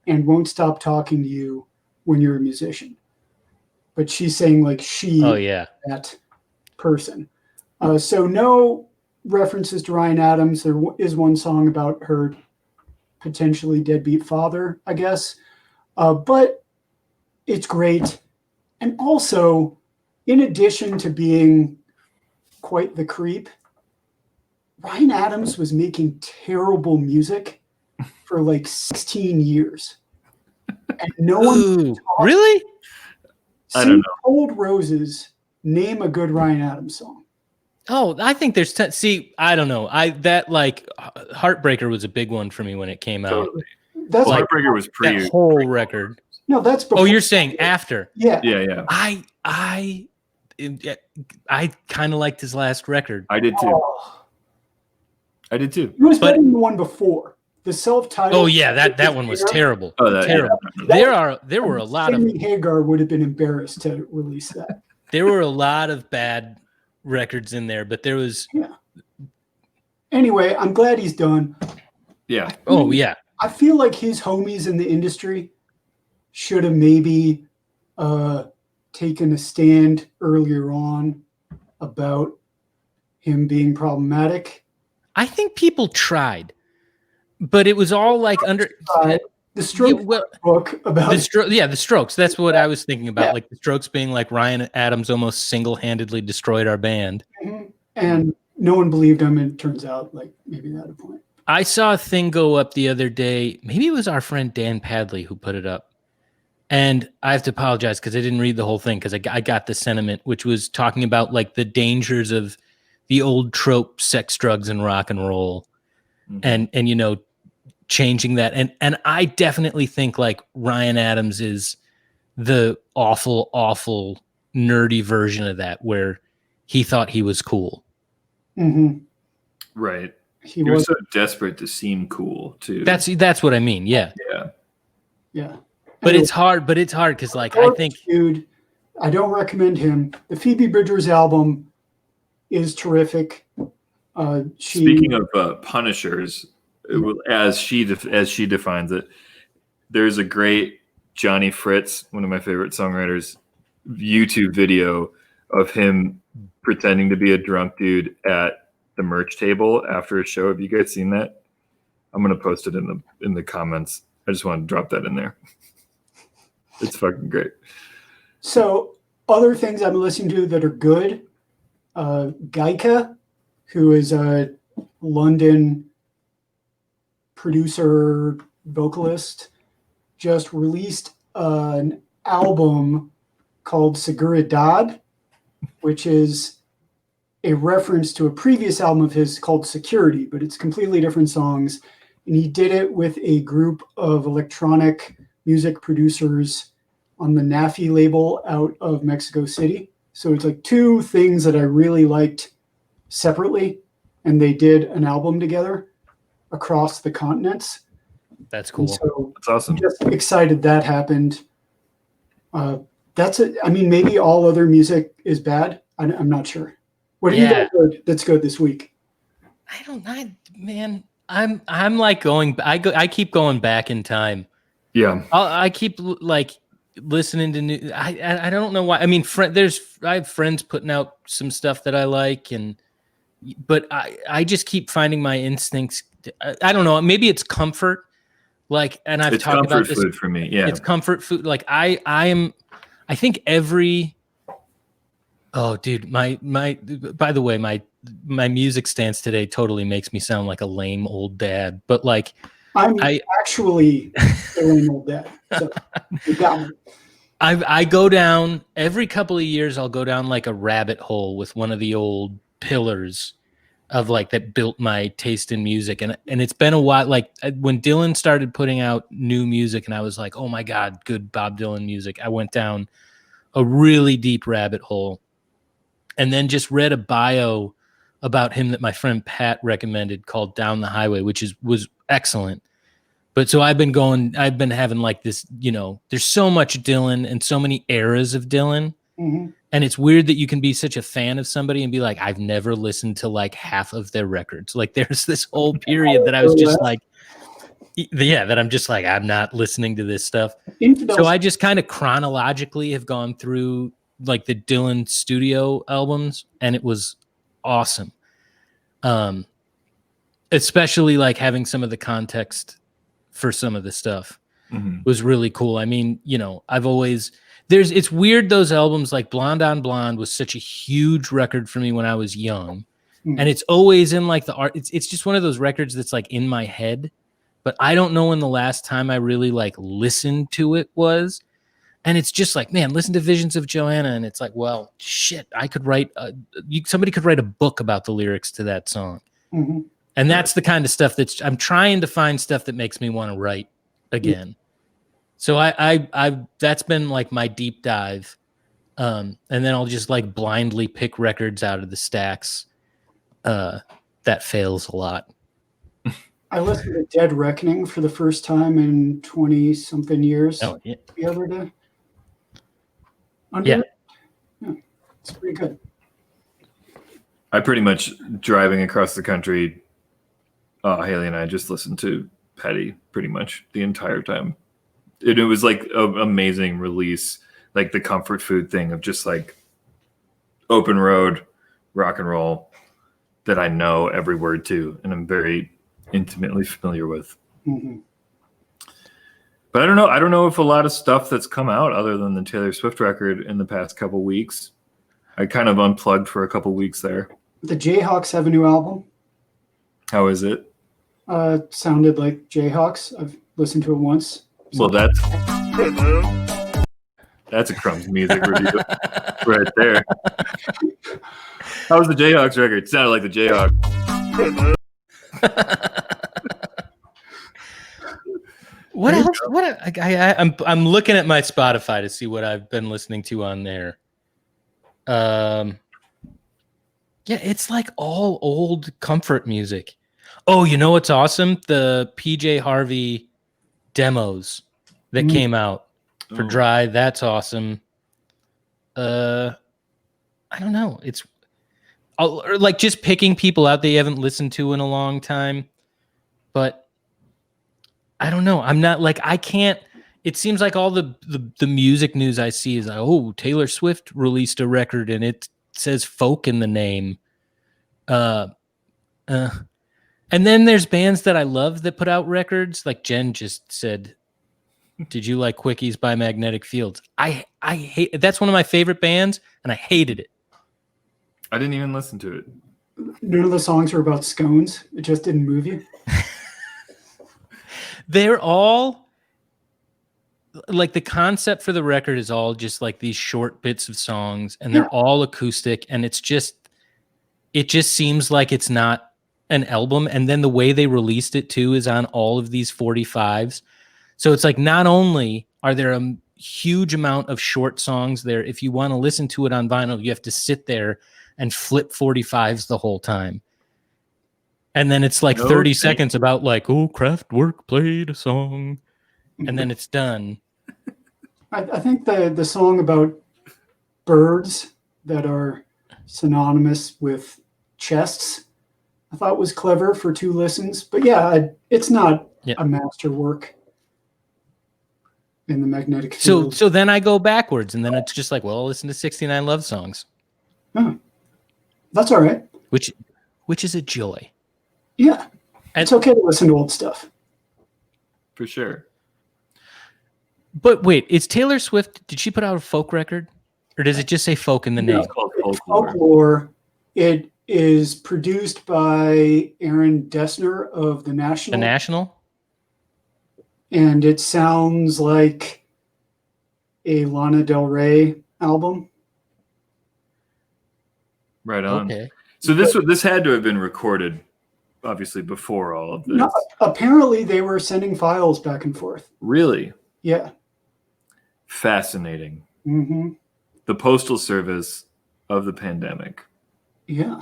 and won't stop talking to you when you're a musician. But she's saying that person. So no references to Ryan Adams. There is one song about her potentially deadbeat father, I guess. But it's great. And also, in addition to being quite the creep, Ryan Adams was making terrible music for 16 years. And no one really? I don't know. Cold Roses, name a good Ryan Adams song. Oh, I think there's see, I don't know. That like Heartbreaker was a big one for me when it came out. Totally. That's Well, like Heartbreaker was That whole record. no, that's before. Oh, you're saying after? Yeah. Yeah. I kind of liked his last record. I did too. Oh, I did too. it was But- better than the one before. The self-titled. Oh yeah, that one was terrible. Oh, that, Terrible. yeah. There were a lot of Sammy Hagar would have been embarrassed to release that. there were a lot of bad records in there, but there was Anyway, I'm glad he's done. Yeah. oh yeah. I feel like his homies in the industry should have maybe taken a stand earlier on about him being problematic. I think people tried, but it was all like under The Strokes book about the Strokes. That's what I was thinking about. Yeah. Like the Strokes being like Ryan Adams almost single-handedly destroyed our band. and no one believed him, and it turns out like maybe that had a point. I saw a thing go up the other day. Maybe it was our friend Dan Padley who put it up. And I have to apologize because I didn't read the whole thing because I got the sentiment, which was talking about like the dangers of the old trope sex, drugs, and rock and roll. And you know, changing that. And I definitely think like Ryan Adams is the awful, awful, nerdy version of that where he thought he was cool. Mm-hmm. Right. He was was, so desperate to seem cool too. That's what I mean. Yeah. yeah. But Anyway, it's hard because like I think dude, I don't recommend him. The Phoebe Bridgers album is terrific. Speaking of punishers, as she defines it, there's a great Johnny Fritz, one of my favorite songwriters, YouTube video of him pretending to be a drunk dude at the merch table after a show. Have you guys seen that? I'm gonna post it in the comments. I just want to drop that in there. It's fucking great. So other things I'm listening to that are good, Gaika, who is a London producer, vocalist, just released an album called Seguridad, which is a reference to a previous album of his called Security, but it's completely different songs. And he did it with a group of electronic music producers on the NAFI label out of Mexico City. So it's like two things that I really liked separately, and they did an album together across the continents. that's cool. And so That's awesome. I'm just excited that happened. That's it. I mean, maybe all other music is bad. I'm not sure. What do you got good that's good this week? Man, I'm like I keep going back in time. Yeah. I keep like listening to new. I don't know why. I mean, I have friends putting out some stuff that I like, but I just keep finding my instincts. I don't know. Maybe it's comfort. Like, and I've It's talked comfort about this. food for me. Yeah. It's comfort food. Like I think every. Oh, dude, by the way, my music stance today totally makes me sound like a lame old dad. But like, I'm actually feeling old dad. So you got me. I go down every couple of years. I'll go down like a rabbit hole with one of the old pillars of like that built my taste in music, and it's been a while. Like when Dylan started putting out new music, and I was like, oh my god, good Bob Dylan music. I went down a really deep rabbit hole, and then just read a bio about him that my friend Pat recommended called Down the Highway, which was excellent. But so I've been having like this, you know, there's so much Dylan and so many eras of Dylan. Mm-hmm. And it's weird that you can be such a fan of somebody and be like, I've never listened to like half of their records. Like there's this whole period that I was just like, that I'm just like, I'm not listening to this stuff. So I just kind of chronologically have gone through like the Dylan studio albums, and it was awesome. Especially like having some of the context for some of the stuff was really cool. I mean, you know, it's weird, those albums like Blonde on Blonde was such a huge record for me when I was young. And it's always in like the art. It's just one of those records that's like in my head, but I don't know when the last time I really like listened to it was. And it's just like, man, listen to Visions of Joanna. And it's like, well, shit, I could write, somebody could write a book about the lyrics to that song. Mm-hmm. And that's the kind of stuff I'm trying to find stuff that makes me want to write again. So I that's been like my deep dive. And then I'll just like blindly pick records out of the stacks. That fails a lot. I listened to Dead Reckoning for the first time in 20-something years. Oh, yeah. The other day. Yeah. It's pretty good. I pretty much driving across the country. Haley and I just listened to Petty pretty much the entire time. It was like an amazing release, like the comfort food thing of just like open road rock and roll that I know every word to, and I'm very intimately familiar with. Mm-hmm. But I don't know. I don't know if a lot of stuff that's come out other than the Taylor Swift record in the past couple weeks. I kind of unplugged for a couple weeks there. The Jayhawks have a new album. How is it? Sounded like Jayhawks. I've listened to it once. Well, that's a Crumbs music review right there. How was the Jayhawks record? It sounded like the Jayhawks. What else? I'm looking at my Spotify to see what I've been listening to on there. Yeah, it's like all old comfort music. Oh, you know what's awesome? The PJ Harvey demos that came out for Dry. That's awesome. I don't know. It's or like just picking people out that you haven't listened to in a long time. But I don't know. I'm not like, I can't. It seems like all the music news I see is like, oh, Taylor Swift released a record and it says folk in the name. And then there's bands that I love that put out records. Like Jen just said, did you like Quickies by Magnetic Fields? I hate, that's one of my favorite bands, and I hated it. I didn't even listen to it. None of the songs are about scones. It just didn't move you. They're all like, the concept for the record is all just like these short bits of songs, and they're all acoustic, and it just seems like it's not an album. And then the way they released it too is on all of these 45s. So it's like, not only are there a huge amount of short songs there, if you want to listen to it on vinyl, you have to sit there and flip 45s the whole time. And then it's like 30 seconds about like, oh, Kraftwerk played a song, and then it's done. I think the song about birds that are synonymous with chests, I thought was clever for 2 listens. But yeah, it's not a masterwork in the magnetic field. So then I go backwards, and then it's just like, well, I'll listen to 69 love songs. Oh, that's all right. Which is a joy. Yeah. It's okay to listen to old stuff. For sure. But wait, is Taylor Swift, did she put out a folk record? Or does it just say folk in the name? It's called Folklore. It is produced by Aaron Dessner of The National. The National? And it sounds like a Lana Del Rey album. Right on. Okay. So this had to have been recorded, obviously, before all of this. No, apparently they were sending files back and forth. Really? Yeah. Fascinating. Mm-hmm. The postal service of the pandemic. Yeah.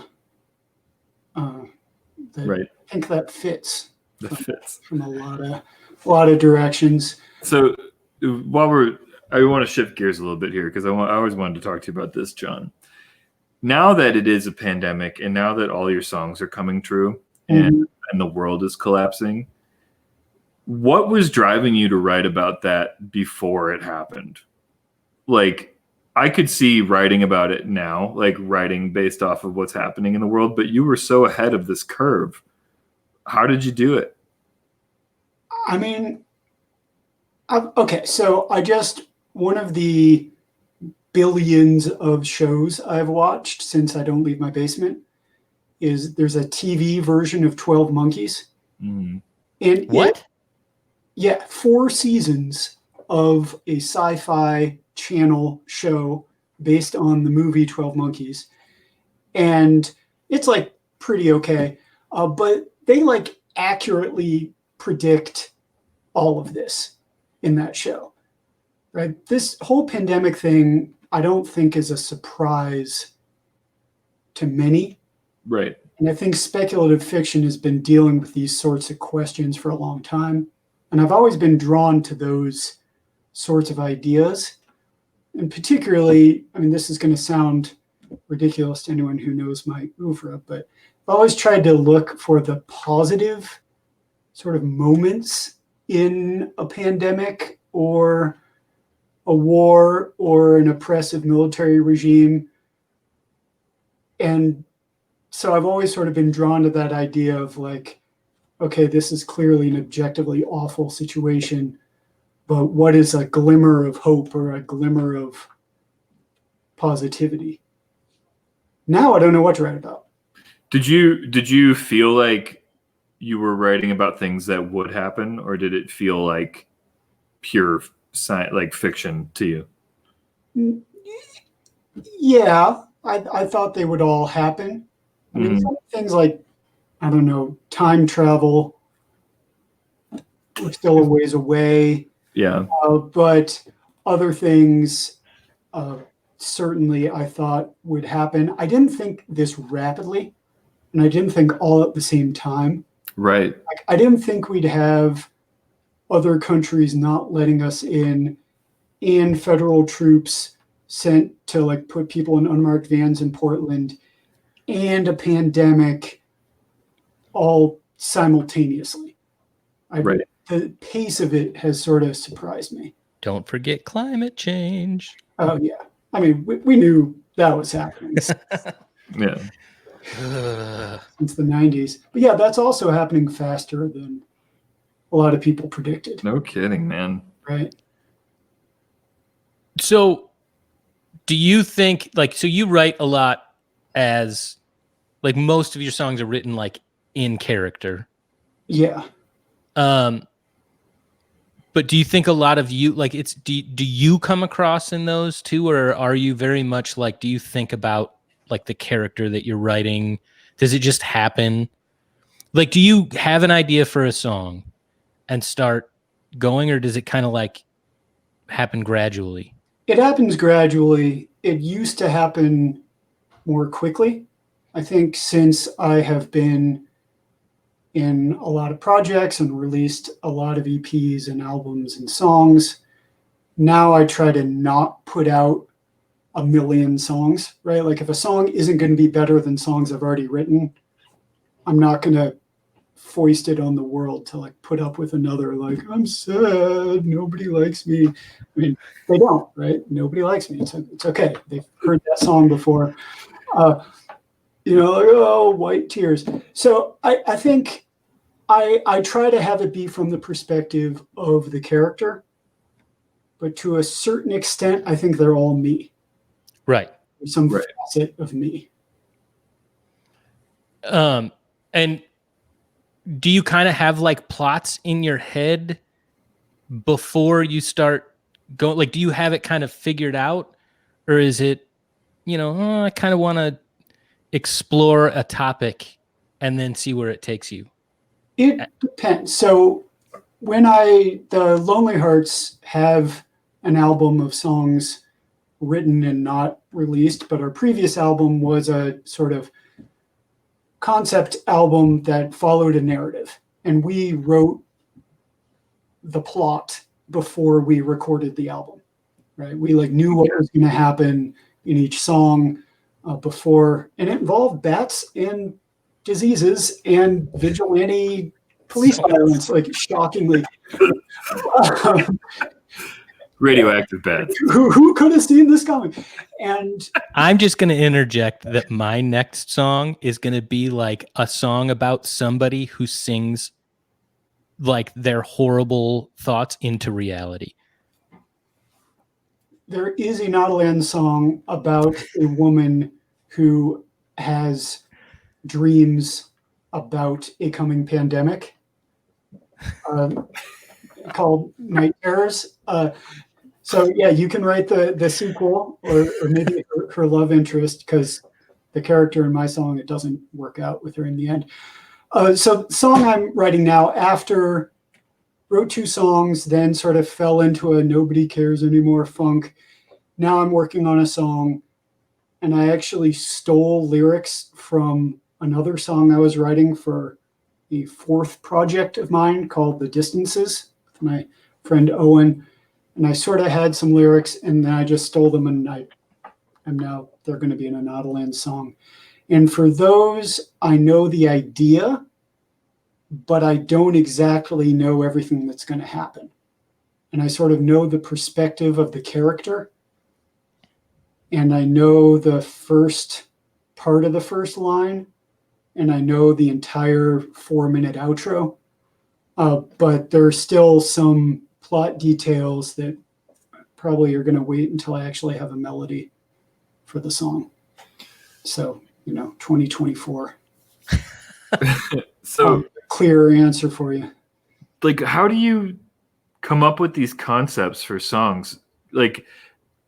Right. I think that fits. That fits from a lot of directions. So while I want to shift gears a little bit here, because I always wanted to talk to you about this, John. Now that it is a pandemic, and now that all your songs are coming true, and the world is collapsing, what was driving you to write about that before it happened? Like, I could see writing about it now, like writing based off of what's happening in the world, but you were so ahead of this curve. How did you do it? I mean, okay, so one of the billions of shows I've watched since I don't leave my basement is there's a TV version of 12 Monkeys. Mm. And what? 4 seasons of a sci-fi channel show based on the movie 12 Monkeys. And it's like pretty okay. But they like accurately predict all of this in that show, right? This whole pandemic thing, I don't think is a surprise to many. Right. And I think speculative fiction has been dealing with these sorts of questions for a long time. And I've always been drawn to those sorts of ideas. And particularly, I mean, this is going to sound ridiculous to anyone who knows my oeuvre, but I've always tried to look for the positive sort of moments in a pandemic or a war or an oppressive military regime. And so I've always sort of been drawn to that idea of like, okay, this is clearly an objectively awful situation, but what is a glimmer of hope or a glimmer of positivity? Now I don't know what to write about. Did you feel like you were writing about things that would happen, or did it feel like pure science, like fiction to you? Yeah, I thought they would all happen. I mean, some things like, I don't know, time travel, we're still a ways away. Yeah. But other things certainly I thought would happen. I didn't think this rapidly, and I didn't think all at the same time. Right. Like, I didn't think we'd have other countries not letting us in and federal troops sent to like put people in unmarked vans in Portland and a pandemic all simultaneously. Right. The pace of it has sort of surprised me. Don't forget climate change. Oh, yeah. I mean, we knew that was happening Yeah. since the 90s. But yeah, that's also happening faster than a lot of people predicted. No kidding, man. Right. So do you think, like, so you write a lot as, like, most of your songs are written like in character. Yeah. But do you think a lot of you, like, it's, do you come across in those too, or are you very much like, do you think about like the character that you're writing? Does it just happen? Like, do you have an idea for a song and start going, or does it kind of like happen gradually? It happens gradually. It used to happen more quickly. I think since I have been in a lot of projects and released a lot of EPs and albums and songs, now I try to not put out a million songs, right? Like if a song isn't going to be better than songs I've already written, I'm not going to foist it on the world to like put up with another, like, I'm sad, nobody likes me. I mean, they don't, right? Nobody likes me. It's okay. They've heard that song before. You know, like, oh, white tears. So I think I try to have it be from the perspective of the character, but to a certain extent, I think they're all me. Right. Some facet of me. And do you kind of have like plots in your head before you start going? Like, do you have it kind of figured out, or is it, you know, oh, I kind of want to explore a topic and then see where it takes you? It depends. So when the Lonelyhearts have an album of songs written and not released, but our previous album was a sort of concept album that followed a narrative, and we wrote the plot before we recorded the album, right? We like knew what was going to happen in each song before, and it involved bats and diseases and vigilante police violence, like shockingly. Radioactive bats. Who could have seen this coming? And I'm just going to interject that my next song is going to be like a song about somebody who sings like their horrible thoughts into reality. there is a Nadalands song about a woman who has dreams about a coming pandemic. called Night Terrors. So yeah, you can write the sequel or maybe her love interest, because the character in my song, it doesn't work out with her in the end. So the song I'm writing now, after wrote 2 songs, then sort of fell into a nobody cares anymore funk. Now I'm working on a song, and I actually stole lyrics from another song I was writing for a 4th project of mine called The Distances with my friend Owen. And I sort of had some lyrics, and then I just stole them, and they're going to be in a Nadalands song. And for those, I know the idea, but I don't exactly know everything that's going to happen. And I sort of know the perspective of the character, and I know the first part of the first line, and I know the entire 4-minute outro. But there's still some plot details that probably are going to wait until I actually have a melody for the song. So, 2024. So clear answer for you. Like, how do you come up with these concepts for songs? Like,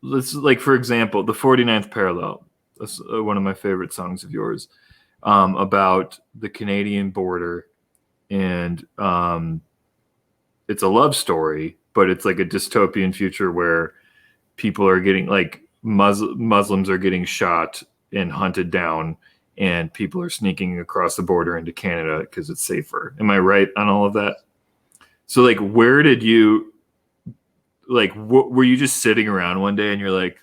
for example, the 49th Parallel. That's one of my favorite songs of yours, about the Canadian border. And it's a love story, but it's like a dystopian future where people are getting, like, Muslims are getting shot and hunted down, and people are sneaking across the border into Canada because it's safer. Am I right on all of that? So, like, where did you, like, were you just sitting around one day and you're like,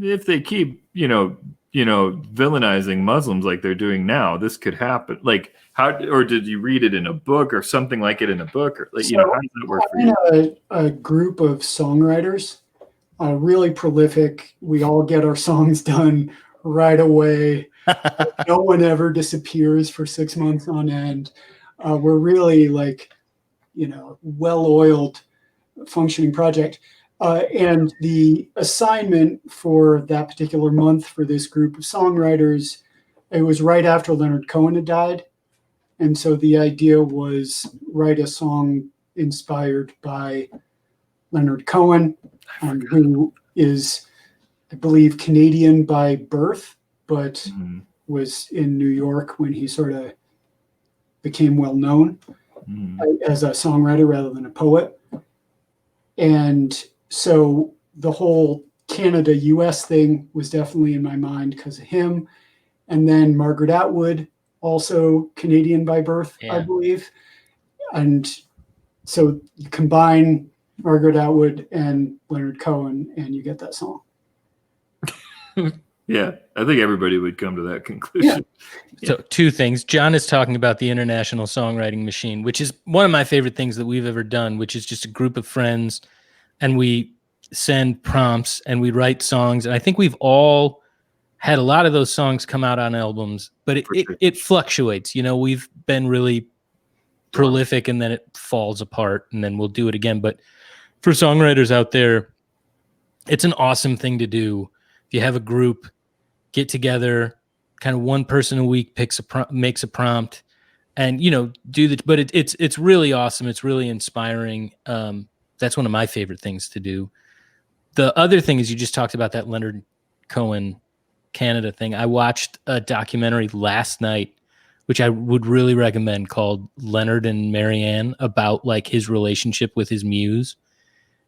if they keep, villainizing Muslims like they're doing now, this could happen? Like, how, or did you read it in a book or something like it in a book? Or, like, how does that work for you? I'm in a group of songwriters, really prolific. We all get our songs done right away. No one ever disappears for 6 months on end. We're really, like, well-oiled, functioning project. And the assignment for that particular month for this group of songwriters, it was right after Leonard Cohen had died. And so the idea was write a song inspired by Leonard Cohen, who is, I believe, Canadian by birth, but was in New York when he sort of became well known as a songwriter rather than a poet. And so the whole Canada-US thing was definitely in my mind because of him. And then Margaret Atwood, also Canadian by birth, I believe. And so you combine Margaret Atwood and Leonard Cohen, and you get that song. Yeah, I think everybody would come to that conclusion. Yeah. So 2 things. John is talking about the International Songwriting Machine, which is one of my favorite things that we've ever done, which is just a group of friends, and we send prompts and we write songs. And I think we've all had a lot of those songs come out on albums, but it fluctuates. We've been really prolific, and then it falls apart, and then we'll do it again. But for songwriters out there, it's an awesome thing to do. If you have a group, get together, kind of one person a week makes a prompt, and do the. But it's really awesome. It's really inspiring. That's one of my favorite things to do. The other thing is, you just talked about that Leonard Cohen Canada thing. I watched a documentary last night, which I would really recommend, called Leonard and Marianne, about, like, his relationship with his muse.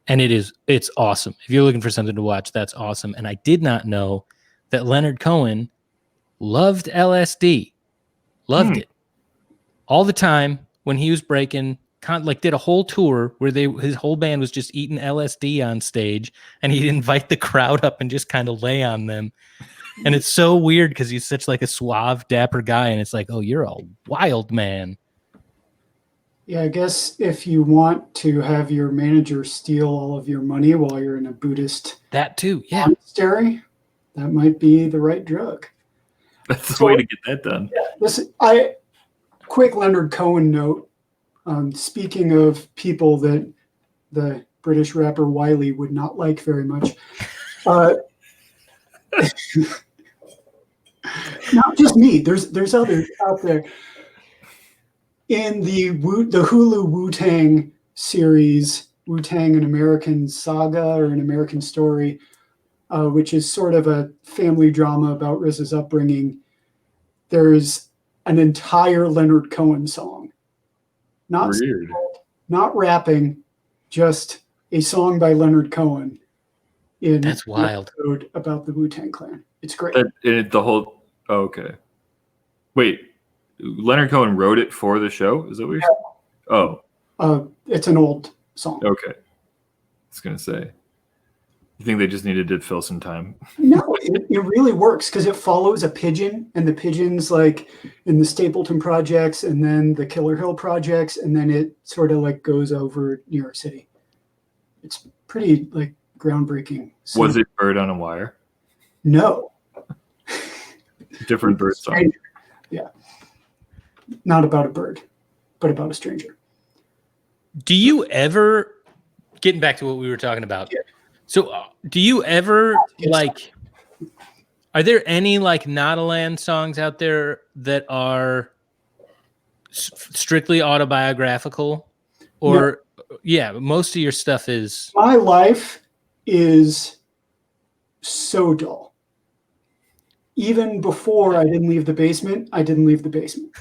And it's awesome. If you're looking for something to watch, that's awesome. And I did not know that Leonard Cohen loved LSD, loved it all the time when he was breaking, did a whole tour where his whole band was just eating LSD on stage, and he'd invite the crowd up and just kind of lay on them. And it's so weird because he's such, like, a suave, dapper guy, and it's like, oh, you're a wild man. Yeah, I guess if you want to have your manager steal all of your money while you're in a Buddhist monastery, that might be the right drug. That's the way to get that done. Yeah, listen, quick Leonard Cohen note. Speaking of people that the British rapper Wiley would not like very much. Not just me. There's others out there. in the Hulu Wu-Tang series, Wu-Tang, an American saga or an American story, which is sort of a family drama about RZA's upbringing, there's an entire Leonard Cohen song. Not Weird. not rapping, just a song by Leonard Cohen in That's wild. an episode about the Wu-Tang Clan. It's great. The whole. Oh, okay. Wait, Leonard Cohen wrote it for the show? Is that what you're saying? Oh, It's an old song. okay. I was gonna say. You think they just needed to fill some time? No, it really works because it follows a pigeon, and the pigeon's like in the Stapleton projects and then the Killer Hill projects, and then it sort of like goes over New York City. It's pretty like groundbreaking. So, Was it Bird on a Wire? no. Different bird song. Stranger. Yeah. Not about a bird, but about a stranger. Do you ever, getting back to what we were talking about, Yeah. so do you ever like, are there any like Nadalands songs out there that are strictly autobiographical? Or, yeah, most of your stuff is. My life is so dull. Even before I didn't leave the basement, I didn't leave the basement.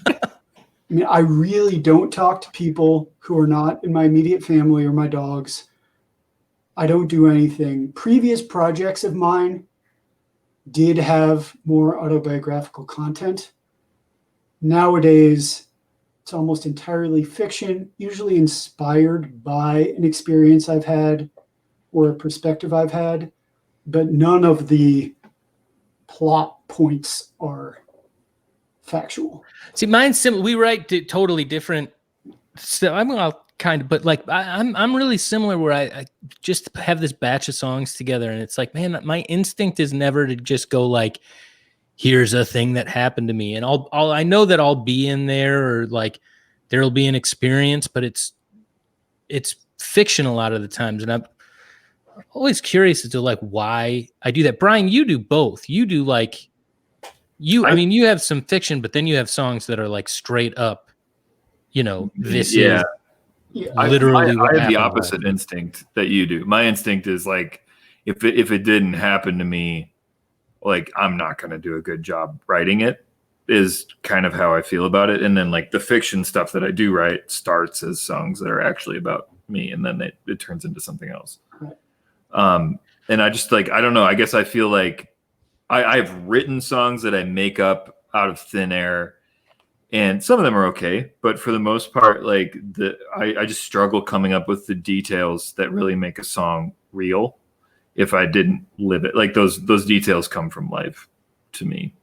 I mean, I really don't talk to people who are not in my immediate family or my dogs. I don't do anything. Previous projects of mine did have more autobiographical content. Nowadays, it's almost entirely fiction, usually inspired by an experience I've had or a perspective I've had, but none of the plot points are factual. See, mine's similar. We write totally different. So I'll kind of, but like I'm really similar where I just have this batch of songs together, and it's like, man, my instinct is never to just go like, here's a thing that happened to me, and I know that I'll be in there, or like there'll be an experience, but it's fiction a lot of the times, and I'm always curious as to like why I do that. Brian, you do both. You do like I mean, you have some fiction, but then you have songs that are like straight up, this is literally what I have the happened. opposite instinct that you do. My instinct is like, if it didn't happen to me, like I'm not going to do a good job writing it, is kind of how I feel about it. And then like the fiction stuff that I do write starts as songs that are actually about me, and then it turns into something else. Right. And I just like, I don't know, I guess I feel like I've written songs that I make up out of thin air, and some of them are okay, but for the most part, like I just struggle coming up with the details that really make a song real if I didn't live it. Like those details come from life to me.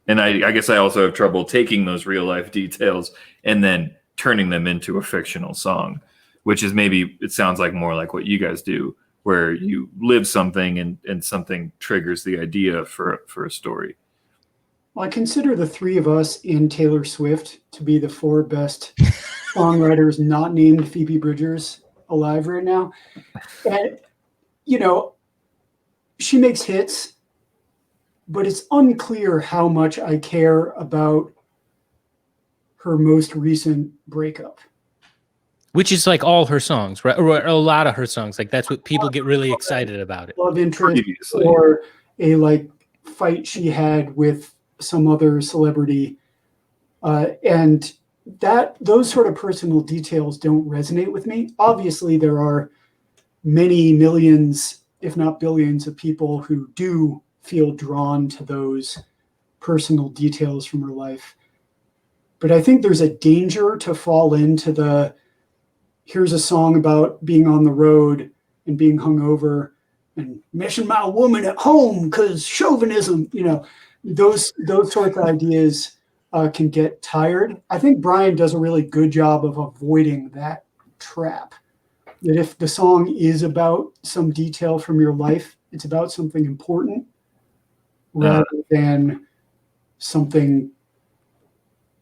And I guess I also have trouble taking those real life details and then turning them into a fictional song, which is maybe, it sounds like more like what you guys do, where you live something and something triggers the idea for a story. Well, I consider the three of us in Taylor Swift to be the four best songwriters not named Phoebe Bridgers alive right now. And, she makes hits, but it's unclear how much I care about her most recent breakup. Which is like all her songs, right? Or a lot of her songs. Like that's what people get really excited about it. Love interest Previously. or a like fight she had with some other celebrity. And those sort of personal details don't resonate with me. Obviously, there are many millions, if not billions, of people who do feel drawn to those personal details from her life. But I think there's a danger to fall into here's a song about being on the road and being hungover and missing my woman at home because chauvinism, those sorts of ideas can get tired. I think Brian does a really good job of avoiding that trap. That if the song is about some detail from your life, it's about something important rather than something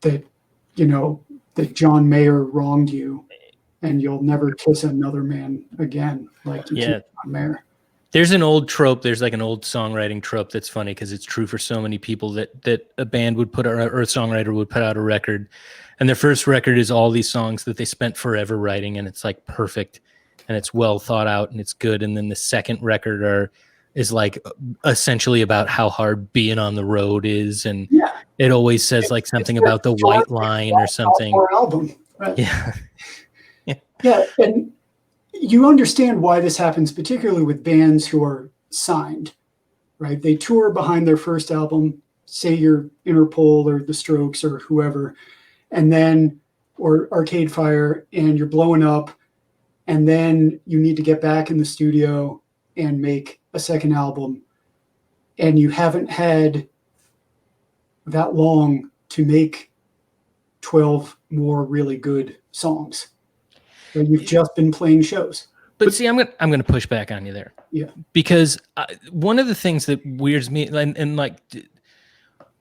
that, that John Mayer wronged you and you'll never kiss another man again. Like you keep John Mayer. There's an old trope. There's like an old songwriting trope that's funny because it's true for so many people that a band would put or a songwriter would put out a record, and their first record is all these songs that they spent forever writing, and it's like perfect, and it's well thought out, and it's good. And then the second record is like essentially about how hard being on the road is, and it always says like something about the white line or something. Album, right? Yeah. Yeah, and you understand why this happens, particularly with bands who are signed, right? They tour behind their first album, say you're Interpol or The Strokes or whoever, and then, or Arcade Fire, and you're blowing up, and then you need to get back in the studio and make a second album, and you haven't had that long to make 12 more really good songs. So you've just been playing shows. But see, I'm gonna push back on you there. Yeah. Because one of the things that weirds me, and like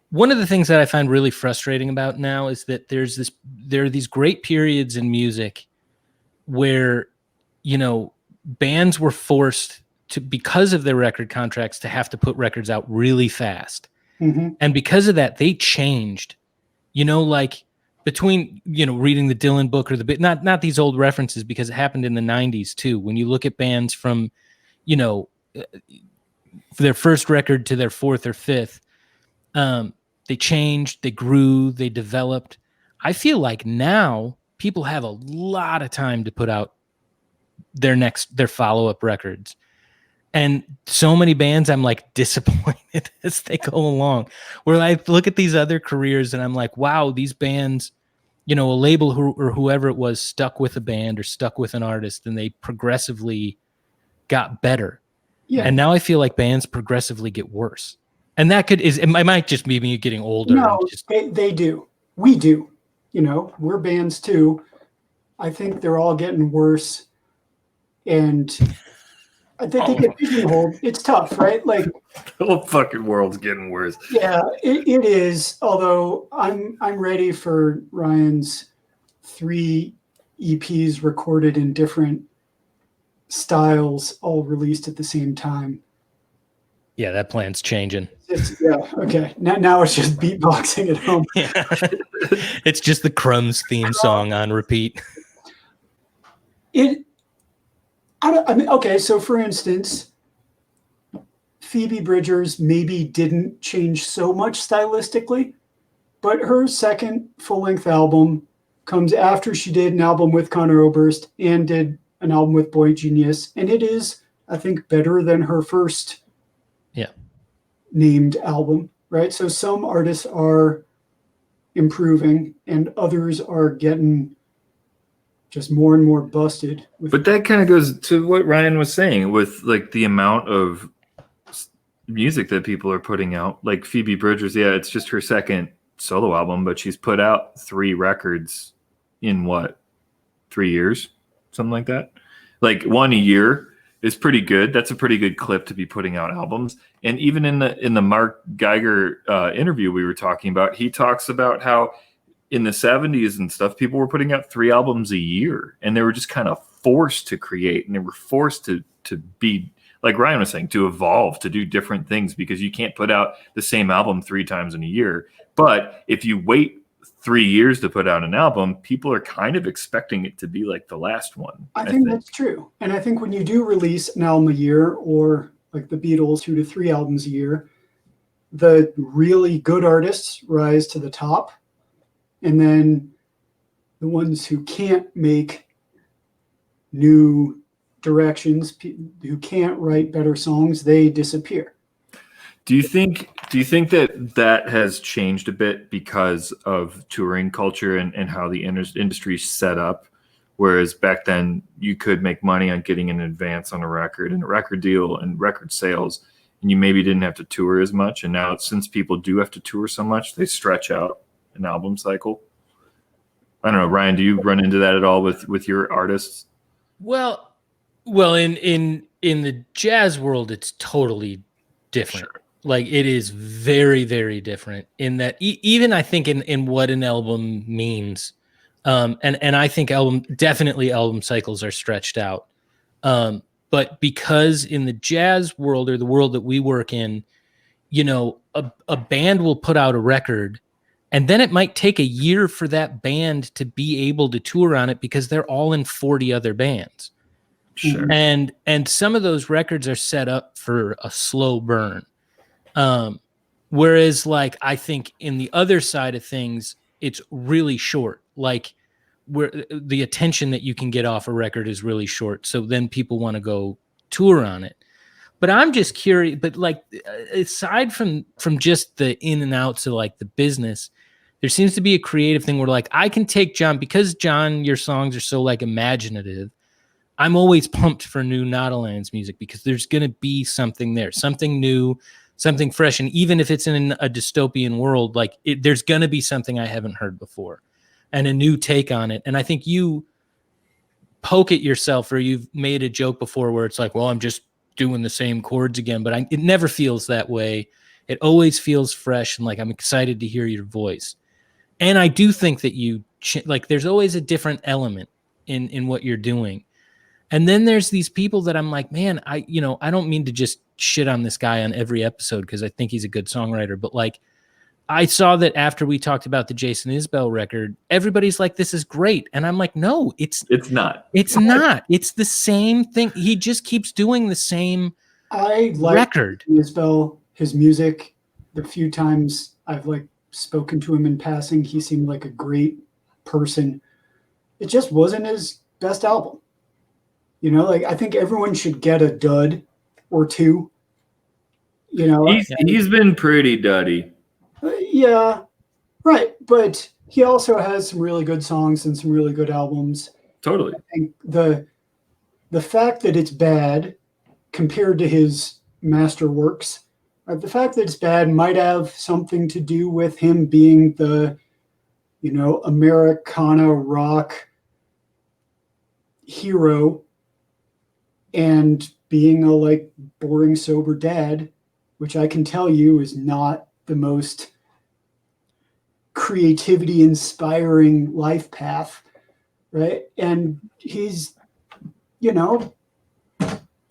one of the things that I find really frustrating about now is that there are these great periods in music where, you know, bands were forced to, because of their record contracts, to have to put records out really fast. Mm-hmm. And because of that, they changed, you know, like between, you know, reading the Dylan book or not these old references, because it happened in the 90s too. When you look at bands from, you know, their first record to their fourth or fifth, they changed, they grew, they developed. I feel like now people have a lot of time to put out their follow-up records. And so many bands, I'm like disappointed as they go along, where I look at these other careers and I'm like, wow, these bands, you know, a label or whoever it was stuck with a band or stuck with an artist, and they progressively got better. Yeah. And now I feel like bands progressively get worse. And it might just be me getting older. No, they do. We do. You know, we're bands too. I think they're all getting worse. And I think they get pigeonholed. It's tough, right? Like the whole fucking world's getting worse. Yeah, it is. Although I'm ready for Ryan's 3 EPs recorded in different styles, all released at the same time. Yeah, that plan's changing. Okay. Now it's just beatboxing at home. Yeah. It's just the Crumbs theme song on repeat. Okay, so for instance, Phoebe Bridgers maybe didn't change so much stylistically, but her second full-length album comes after she did an album with Conor Oberst and did an album with Boy Genius, and it is, I think, better than her first named album, right? So some artists are improving and others are getting just more and more busted. But that kind of goes to what Ryan was saying with like the amount of music that people are putting out. Like Phoebe Bridgers, yeah, it's just her second solo album, but she's put out 3 records in 3 years, something like that. Like 1 a year is pretty good. That's a pretty good clip to be putting out albums. And even in the Mark Geiger interview we were talking about, he talks about how in the 70s and stuff, people were putting out 3 albums a year, and they were just kind of forced to create, and they were forced to be, like Ryan was saying, to evolve, to do different things, because you can't put out the same album 3 times in a year. But if you wait 3 years to put out an album, people are kind of expecting it to be like the last one. I think that's true. And I think when you do release an album a year, or like the Beatles, 2 to 3 albums a year, the really good artists rise to the top. And then the ones who can't make new directions, who can't write better songs, they disappear. Do you think that has changed a bit because of touring culture and how the industry's set up? Whereas back then you could make money on getting an advance on a record and a record deal and record sales, and you maybe didn't have to tour as much. And now, since people do have to tour so much, they stretch out an album cycle. I don't know, Ryan, do you run into that at all with your artists? Well, in the jazz world, it's totally different. Sure. Like it is very, very different in that even I think in what an album means. And I think album cycles are stretched out. But because in the jazz world, or the world that we work in, you know, a band will put out a record, and then it might take a year for that band to be able to tour on it because they're all in 40 other bands. Sure. And some of those records are set up for a slow burn. Whereas like, I think in the other side of things, it's really short. Like, where the attention that you can get off a record is really short. So then people want to go tour on it. But I'm just curious, but like, aside from just the in and outs of like the business, there seems to be a creative thing where like, I can take John, because John, your songs are so like imaginative. I'm always pumped for new Nadalands music because there's going to be something there, something new, something fresh. And even if it's in a dystopian world, like there's going to be something I haven't heard before and a new take on it. And I think you poke at yourself, or you've made a joke before where it's like, well, I'm just doing the same chords again, but it never feels that way. It always feels fresh. And like, I'm excited to hear your voice. And I do think that like, there's always a different element in what you're doing. And then there's these people that I'm like, man, I don't mean to just shit on this guy on every episode because I think he's a good songwriter, but like, I saw that after we talked about the Jason Isbell record, everybody's like, this is great. And I'm like, no, it's not. It's not. It's the same thing. He just keeps doing the same record. Isbell, his music, the few times I've like spoken to him in passing, he seemed like a great person. It just wasn't his best album. You know, like I think everyone should get a dud or two. You know, he's been pretty duddy. Yeah, right. But he also has some really good songs and some really good albums. Totally. I think the fact that it's bad compared to his masterworks, the fact that it's bad might have something to do with him being the, you know, Americana rock hero and being a like boring sober dad, which I can tell you is not the most creativity inspiring life path, right? And he's, you know,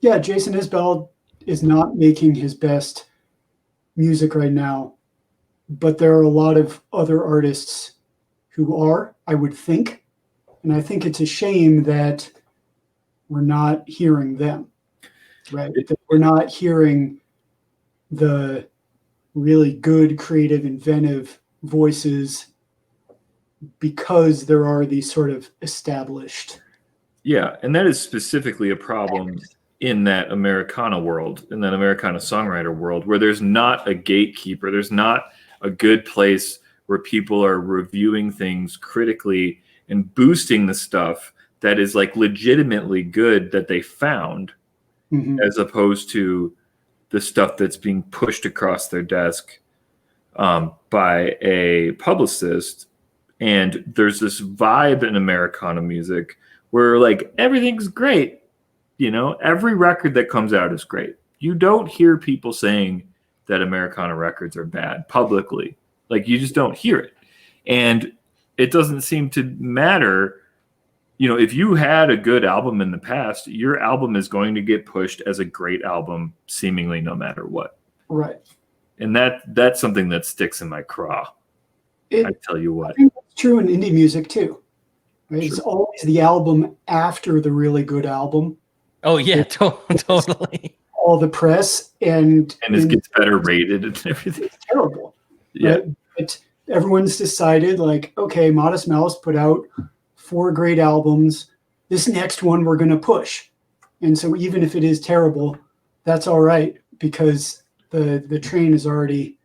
yeah, Jason Isbell is not making his best music right now, but there are a lot of other artists who are, I would think, and I think it's a shame that we're not hearing them, right? That we're not hearing the really good, creative, inventive voices because there are these sort of established. Yeah, and that is specifically a problem in that Americana world, in that Americana songwriter world, where there's not a gatekeeper, there's not a good place where people are reviewing things critically and boosting the stuff that is like legitimately good that they found, as opposed to the stuff that's being pushed across their desk by a publicist. And there's this vibe in Americana music where like everything's great. You know, every record that comes out is great. You don't hear people saying that Americana records are bad publicly. Like you just don't hear it. And it doesn't seem to matter. You know, if you had a good album in the past, your album is going to get pushed as a great album, seemingly no matter what. Right. And that's something that sticks in my craw. I tell you what. I think that's true in indie music too. Right? Sure. It's always the album after the really good album. Oh yeah, totally. All the press and it gets better rated and everything. It's terrible. Yeah. Right? But everyone's decided like, okay, Modest Mouse put out 4 great albums. This next one we're going to push. And so even if it is terrible, that's all right because the train is already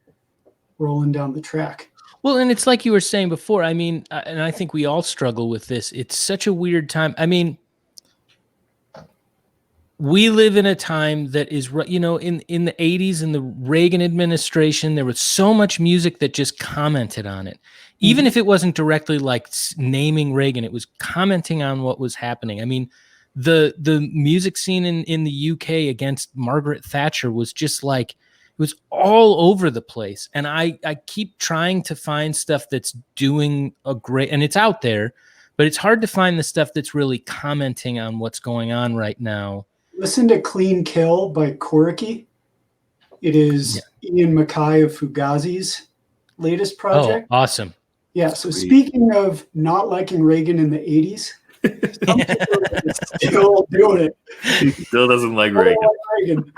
rolling down the track. Well, and it's like you were saying before. I mean, and I think we all struggle with this. It's such a weird time. I mean, we live in a time that is, you know, in the 80s, in the Reagan administration, there was so much music that just commented on it. Even if it wasn't directly like naming Reagan, it was commenting on what was happening. I mean, the music scene in the UK against Margaret Thatcher was just like, it was all over the place. And I keep trying to find stuff that's doing a great, and it's out there, but it's hard to find the stuff that's really commenting on what's going on right now. Listen to Clean Kill by Koriki. It is Ian Mackay of Fugazi's latest project. Oh, awesome. Yeah, so Sweet. speaking of not liking Reagan in the 80s, some people are still doing it. He still doesn't like I don't Reagan. like Reagan.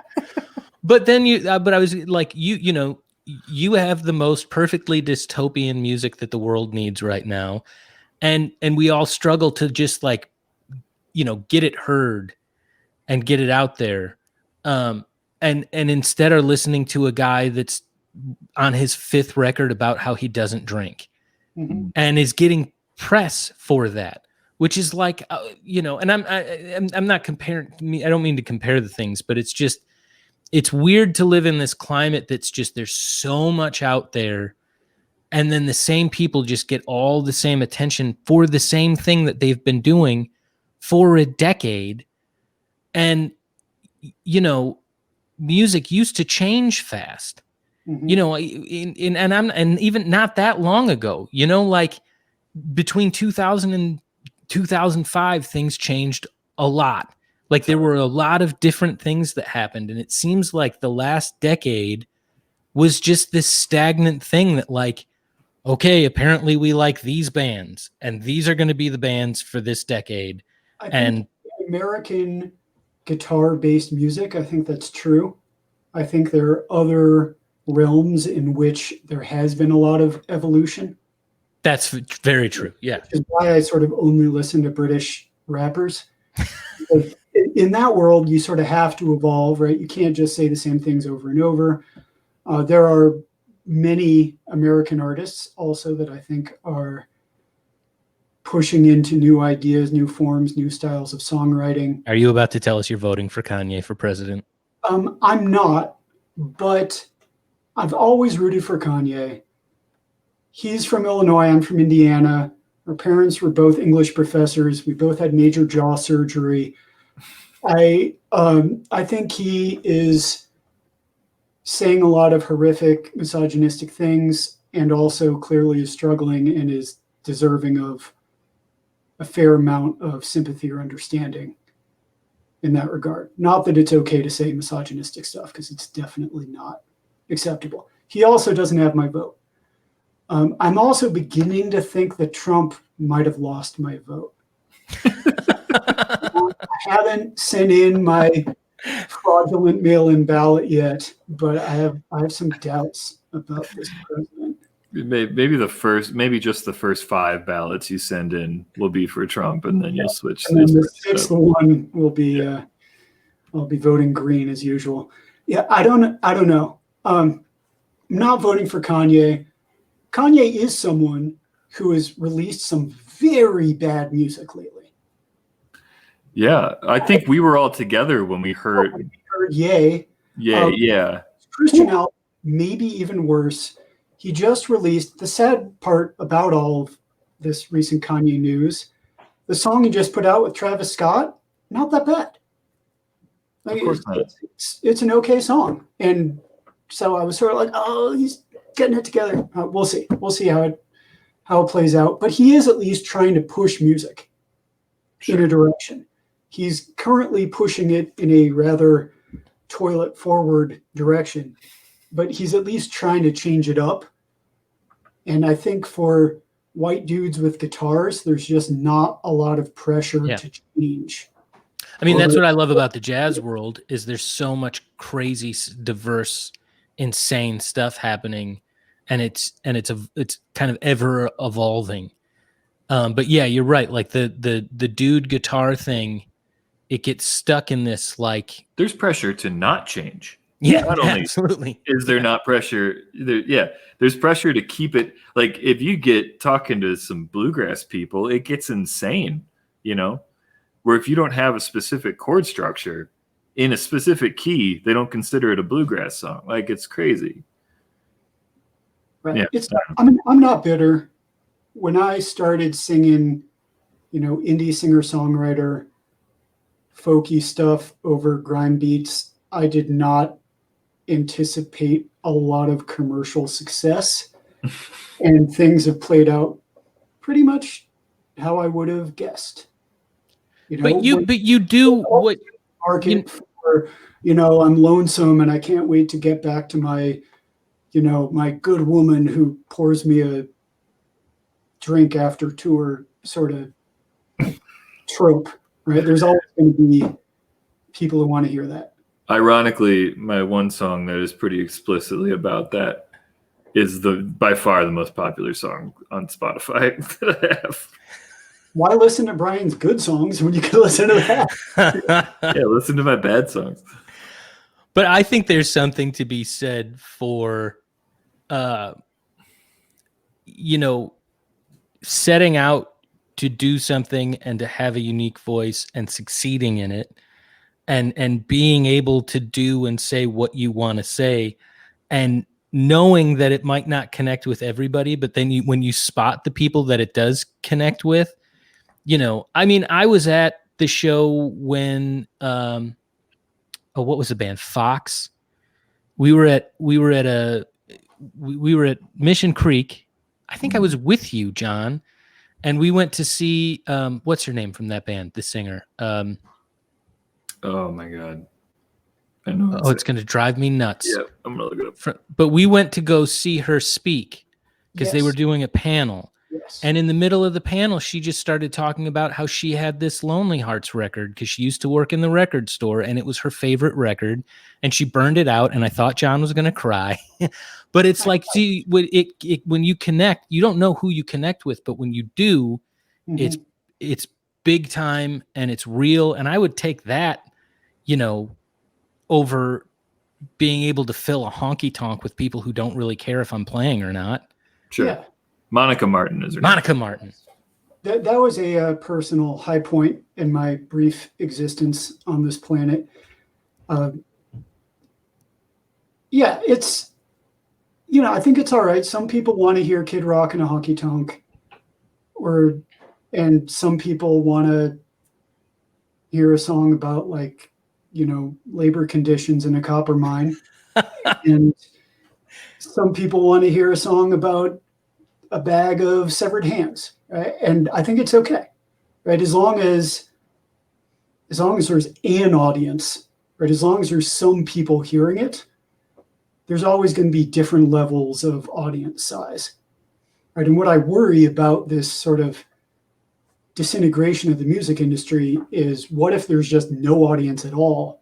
But then but I was like, you know, you have the most perfectly dystopian music that the world needs right now. And we all struggle to just like, you know, get it heard and get it out there. And instead are listening to a guy that's on his 5th record about how he doesn't drink and is getting press for that, which is like, you know, and I'm not comparing me. I don't mean to compare the things, but it's just, it's weird to live in this climate that's just, there's so much out there. And then the same people just get all the same attention for the same thing that they've been doing for a decade. And, you know, music used to change fast, you know, and even not that long ago, you know, like between 2000 and 2005, things changed a lot. Like there were a lot of different things that happened. And it seems like the last decade was just this stagnant thing that like, okay, apparently we like these bands and these are going to be the bands for this decade. I And think American guitar-based music, I think that's true. I think there are other realms in which there has been a lot of evolution. that's very true. Yeah. Which is why I sort of only listen to British rappers. In that world, you sort of have to evolve, right? You can't just say the same things over and over. There are many American artists also that I think are pushing into new ideas, new forms, new styles of songwriting. Are you about to tell us you're voting for Kanye for president? I'm not, but I've always rooted for Kanye. He's from Illinois. I'm from Indiana. Our parents were both English professors. We both had major jaw surgery. I think he is saying a lot of horrific misogynistic things and also clearly is struggling and is deserving of a fair amount of sympathy or understanding in that regard. Not that it's okay to say misogynistic stuff, because it's definitely not acceptable. He also doesn't have my vote. I'm also beginning to think that Trump might have lost my vote. I haven't sent in my fraudulent mail-in ballot yet, but I have some doubts about this president. Maybe just the first 5 ballots you send in will be for Trump, and then you'll switch. And then the 6th one will be I'll be voting green as usual. Yeah, I don't know. I'm not voting for Kanye. Kanye is someone who has released some very bad music lately. Yeah, I think we were all together when we heard Yay. Yeah. Christian album, maybe even worse. He just released, the sad part about all of this recent Kanye news, the song he just put out with Travis Scott, not that bad. Like, Of course not. It's an okay song. And so I was sort of like, oh, he's getting it together. We'll see. We'll see how it plays out. But he is at least trying to push music in a direction. He's currently pushing it in a rather toilet forward direction, but he's at least trying to change it up. And I think for white dudes with guitars, there's just not a lot of pressure to change. I mean, that's what I love about the jazz world is there's so much crazy, diverse, insane stuff happening, and it's kind of ever evolving. But yeah, you're right. Like the dude guitar thing, it gets stuck in this like There's pressure to not change. yeah, Not only absolutely. is there not pressure, there's pressure to keep it. Like if you get talking to some bluegrass people, it gets insane, you know, where if you don't have a specific chord structure in a specific key, they don't consider it a bluegrass song. Like it's crazy. Right. Yeah. I'm not bitter. When I started singing, indie singer-songwriter, folky stuff over grime beats, I did not anticipate a lot of commercial success. And things have played out pretty much how I would have guessed. But you do what market for, I'm lonesome and I can't wait to get back to my, my good woman who pours me a drink after tour sort of trope, right? There's always going to be people who want to hear that. Ironically, my one song that is pretty explicitly about that is by far the most popular song on Spotify that I have. Why listen to Brian's good songs when you can listen to that? Yeah, listen to my bad songs. But I think there's something to be said for, setting out to do something and to have a unique voice and succeeding in it, and being able to do and say what you want to say, and knowing that it might not connect with everybody, but then when you spot the people that it does connect with, I was at the show when, what was the band? Fox. We were at Mission Creek. I think I was with you, John, and we went to see, what's her name from that band? The singer. Oh my God. I know. Oh, it's going to drive me nuts. Yeah, I'm going to look it up. But we went to go see her speak because they were doing a panel. Yes. And in the middle of the panel, she just started talking about how she had this Lonelyhearts record because she used to work in the record store and it was her favorite record. And she burned it out. And I thought John was going to cry. But it's like, see, when you connect, you don't know who you connect with. But when you do, it's big time and it's real. And I would take that, over being able to fill a honky tonk with people who don't really care if I'm playing or not. Sure. Yeah. Monica Martin is her Monica name. Martin. That was a personal high point in my brief existence on this planet. It's, I think it's all right. Some people want to hear Kid Rock in a honky tonk, and some people want to hear a song about labor conditions in a copper mine. And some people want to hear a song about a bag of severed hands, right? And I think it's okay, right? As long as there's an audience, right? As long as there's some people hearing it, there's always going to be different levels of audience size, right? And what I worry about this sort of disintegration of the music industry is, what if there's just no audience at all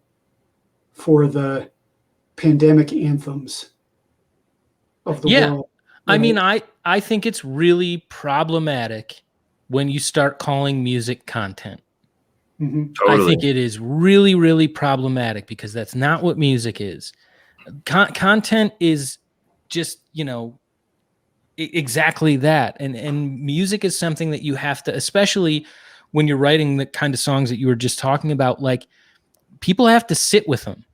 for the pandemic anthems of the world? I mean, I think it's really problematic when you start calling music content. Mm-hmm. Totally. I think it is really, really problematic because that's not what music is. Content is just, exactly that. And music is something that you have to, especially when you're writing the kind of songs that you were just talking about, like, people have to sit with them.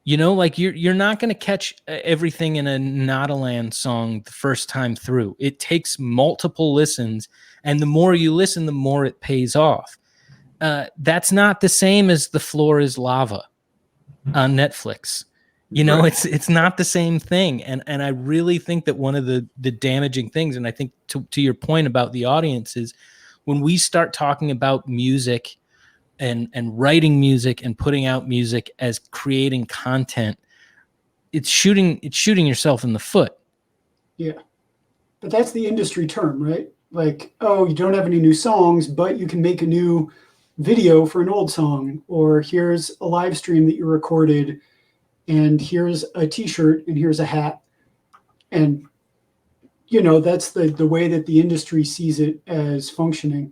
You're not going to catch everything in a Nadalands song the first time through. It takes multiple listens, and the more you listen, the more it pays off. That's not the same as The Floor is Lava on Netflix. Right. It's not the same thing. And I really think that one of the damaging things, and I think to your point about the audience, is when we start talking about music and writing music and putting out music as creating content, it's shooting yourself in the foot. Yeah. But that's the industry term, right? Like, oh, you don't have any new songs, but you can make a new video for an old song, or here's a live stream that you recorded, and here's a t-shirt, and here's a hat. And, that's the way that the industry sees it as functioning.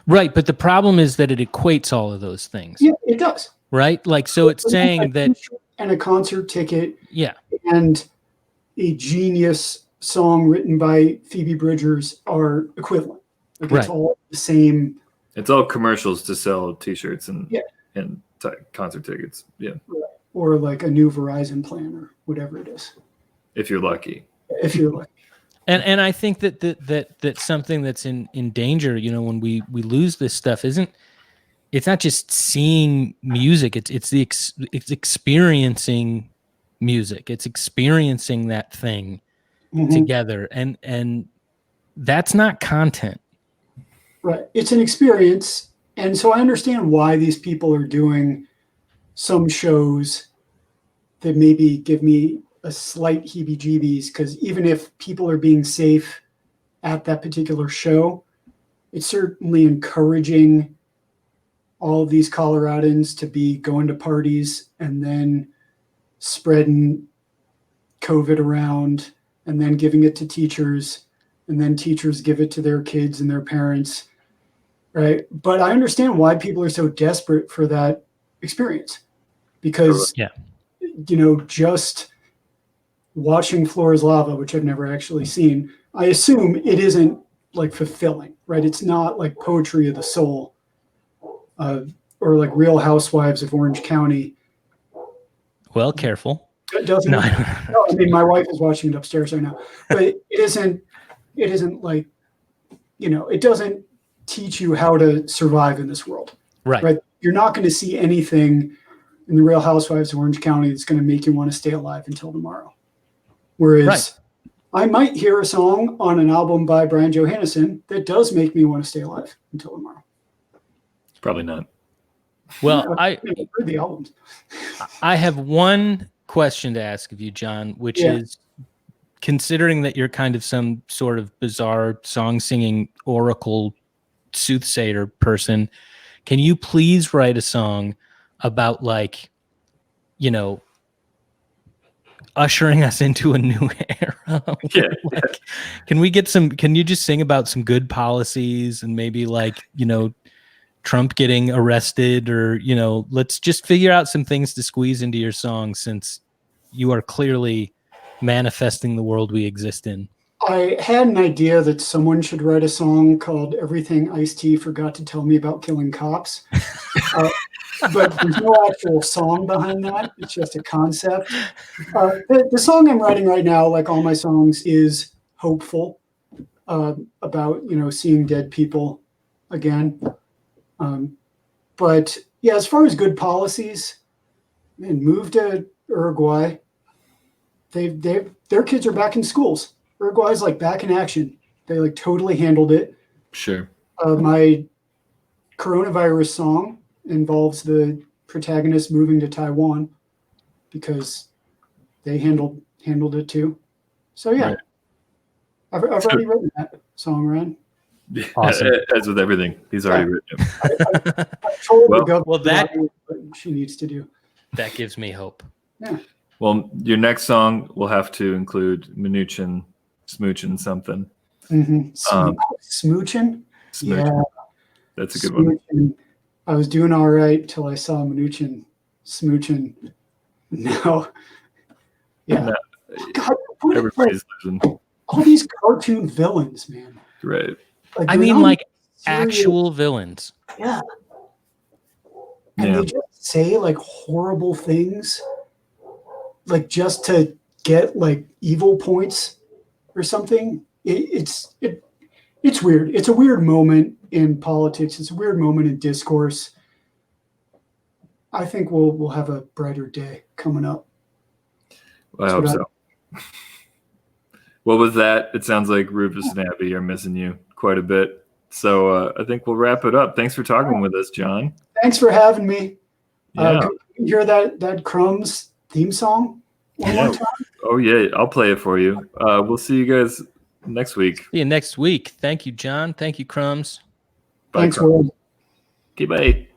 Right. But the problem is that it equates all of those things. Yeah, it does. Right? Like, so it's saying that... And a concert ticket. Yeah. And a genius song written by Phoebe Bridgers are equivalent. Like, right. It's all the same. It's all commercials to sell t-shirts and concert tickets. Yeah. Or like a new Verizon plan or whatever it is. If you're lucky. If you're lucky. And I think that something that's in danger, when we lose this stuff, it's not just seeing music, it's experiencing music. It's experiencing that thing together. And that's not content. Right. It's an experience. And so I understand why these people are doing some shows that maybe give me a slight heebie-jeebies, because even if people are being safe at that particular show, it's certainly encouraging all of these Coloradans to be going to parties and then spreading COVID around and then giving it to teachers, and then teachers give it to their kids and their parents, right? But I understand why people are so desperate for that experience, because, just watching Floor is Lava, which I've never actually seen, I assume it isn't like fulfilling, right? It's not like poetry of the soul, or like Real Housewives of Orange County. Well, careful. Doesn't no, I mean, my wife is watching it upstairs right now, but it isn't like, it doesn't teach you how to survive in this world. Right. You're not going to see anything in the Real Housewives of Orange County that's going to make you want to stay alive until tomorrow. Whereas I might hear a song on an album by Brian Johannesson that does make me want to stay alive until tomorrow. Probably not. Well, I heard the albums. I have one question to ask of you, John, which is, considering that you're kind of some sort of bizarre song singing oracle soothsayer person, can you please write a song about, like, ushering us into a new era? Like, can you just sing about some good policies and maybe, like, Trump getting arrested, or, let's just figure out some things to squeeze into your song, since you are clearly manifesting the world we exist in. I had an idea that someone should write a song called Everything Ice-T Forgot to Tell Me About Killing Cops. But there's no actual song behind that. It's just a concept. The song I'm writing right now, like all my songs, is hopeful, about, seeing dead people again. But yeah, as far as good policies, man, move to Uruguay. Their kids are back in schools. Uruguay's like back in action. They like totally handled it. Sure. My coronavirus song involves the protagonist moving to Taiwan because they handled it too. So yeah, right. I've already written that song, Ryan. Awesome. As with everything, he's already written it. I told the government that what she needs to do. That gives me hope. Yeah. Well, your next song will have to include Mnuchin, Smoochin' something. Mm-hmm. Smoochin'? Yeah. That's a good one. I was doing all right till I saw Mnuchin, Smoochin'. No. Yeah. God, everybody's losing. All these cartoon villains, man. Right. Like, I mean, like actual villains. Yeah. And they just say like horrible things, like just to get like evil points or something. It's weird. It's a weird moment in politics. It's a weird moment in discourse. I think we'll have a brighter day coming up. Well, I hope so. Well, with that, it sounds like Rufus and Abby are missing you quite a bit. So I think we'll wrap it up. Thanks for talking with us, John. Thanks for having me. Yeah. Can you hear that Crumbs theme song one more time? Oh, yeah. I'll play it for you. We'll see you guys next week. See you next week. Thank you, John. Thank you, Crumbs. Bye, thanks, Will. Okay, bye.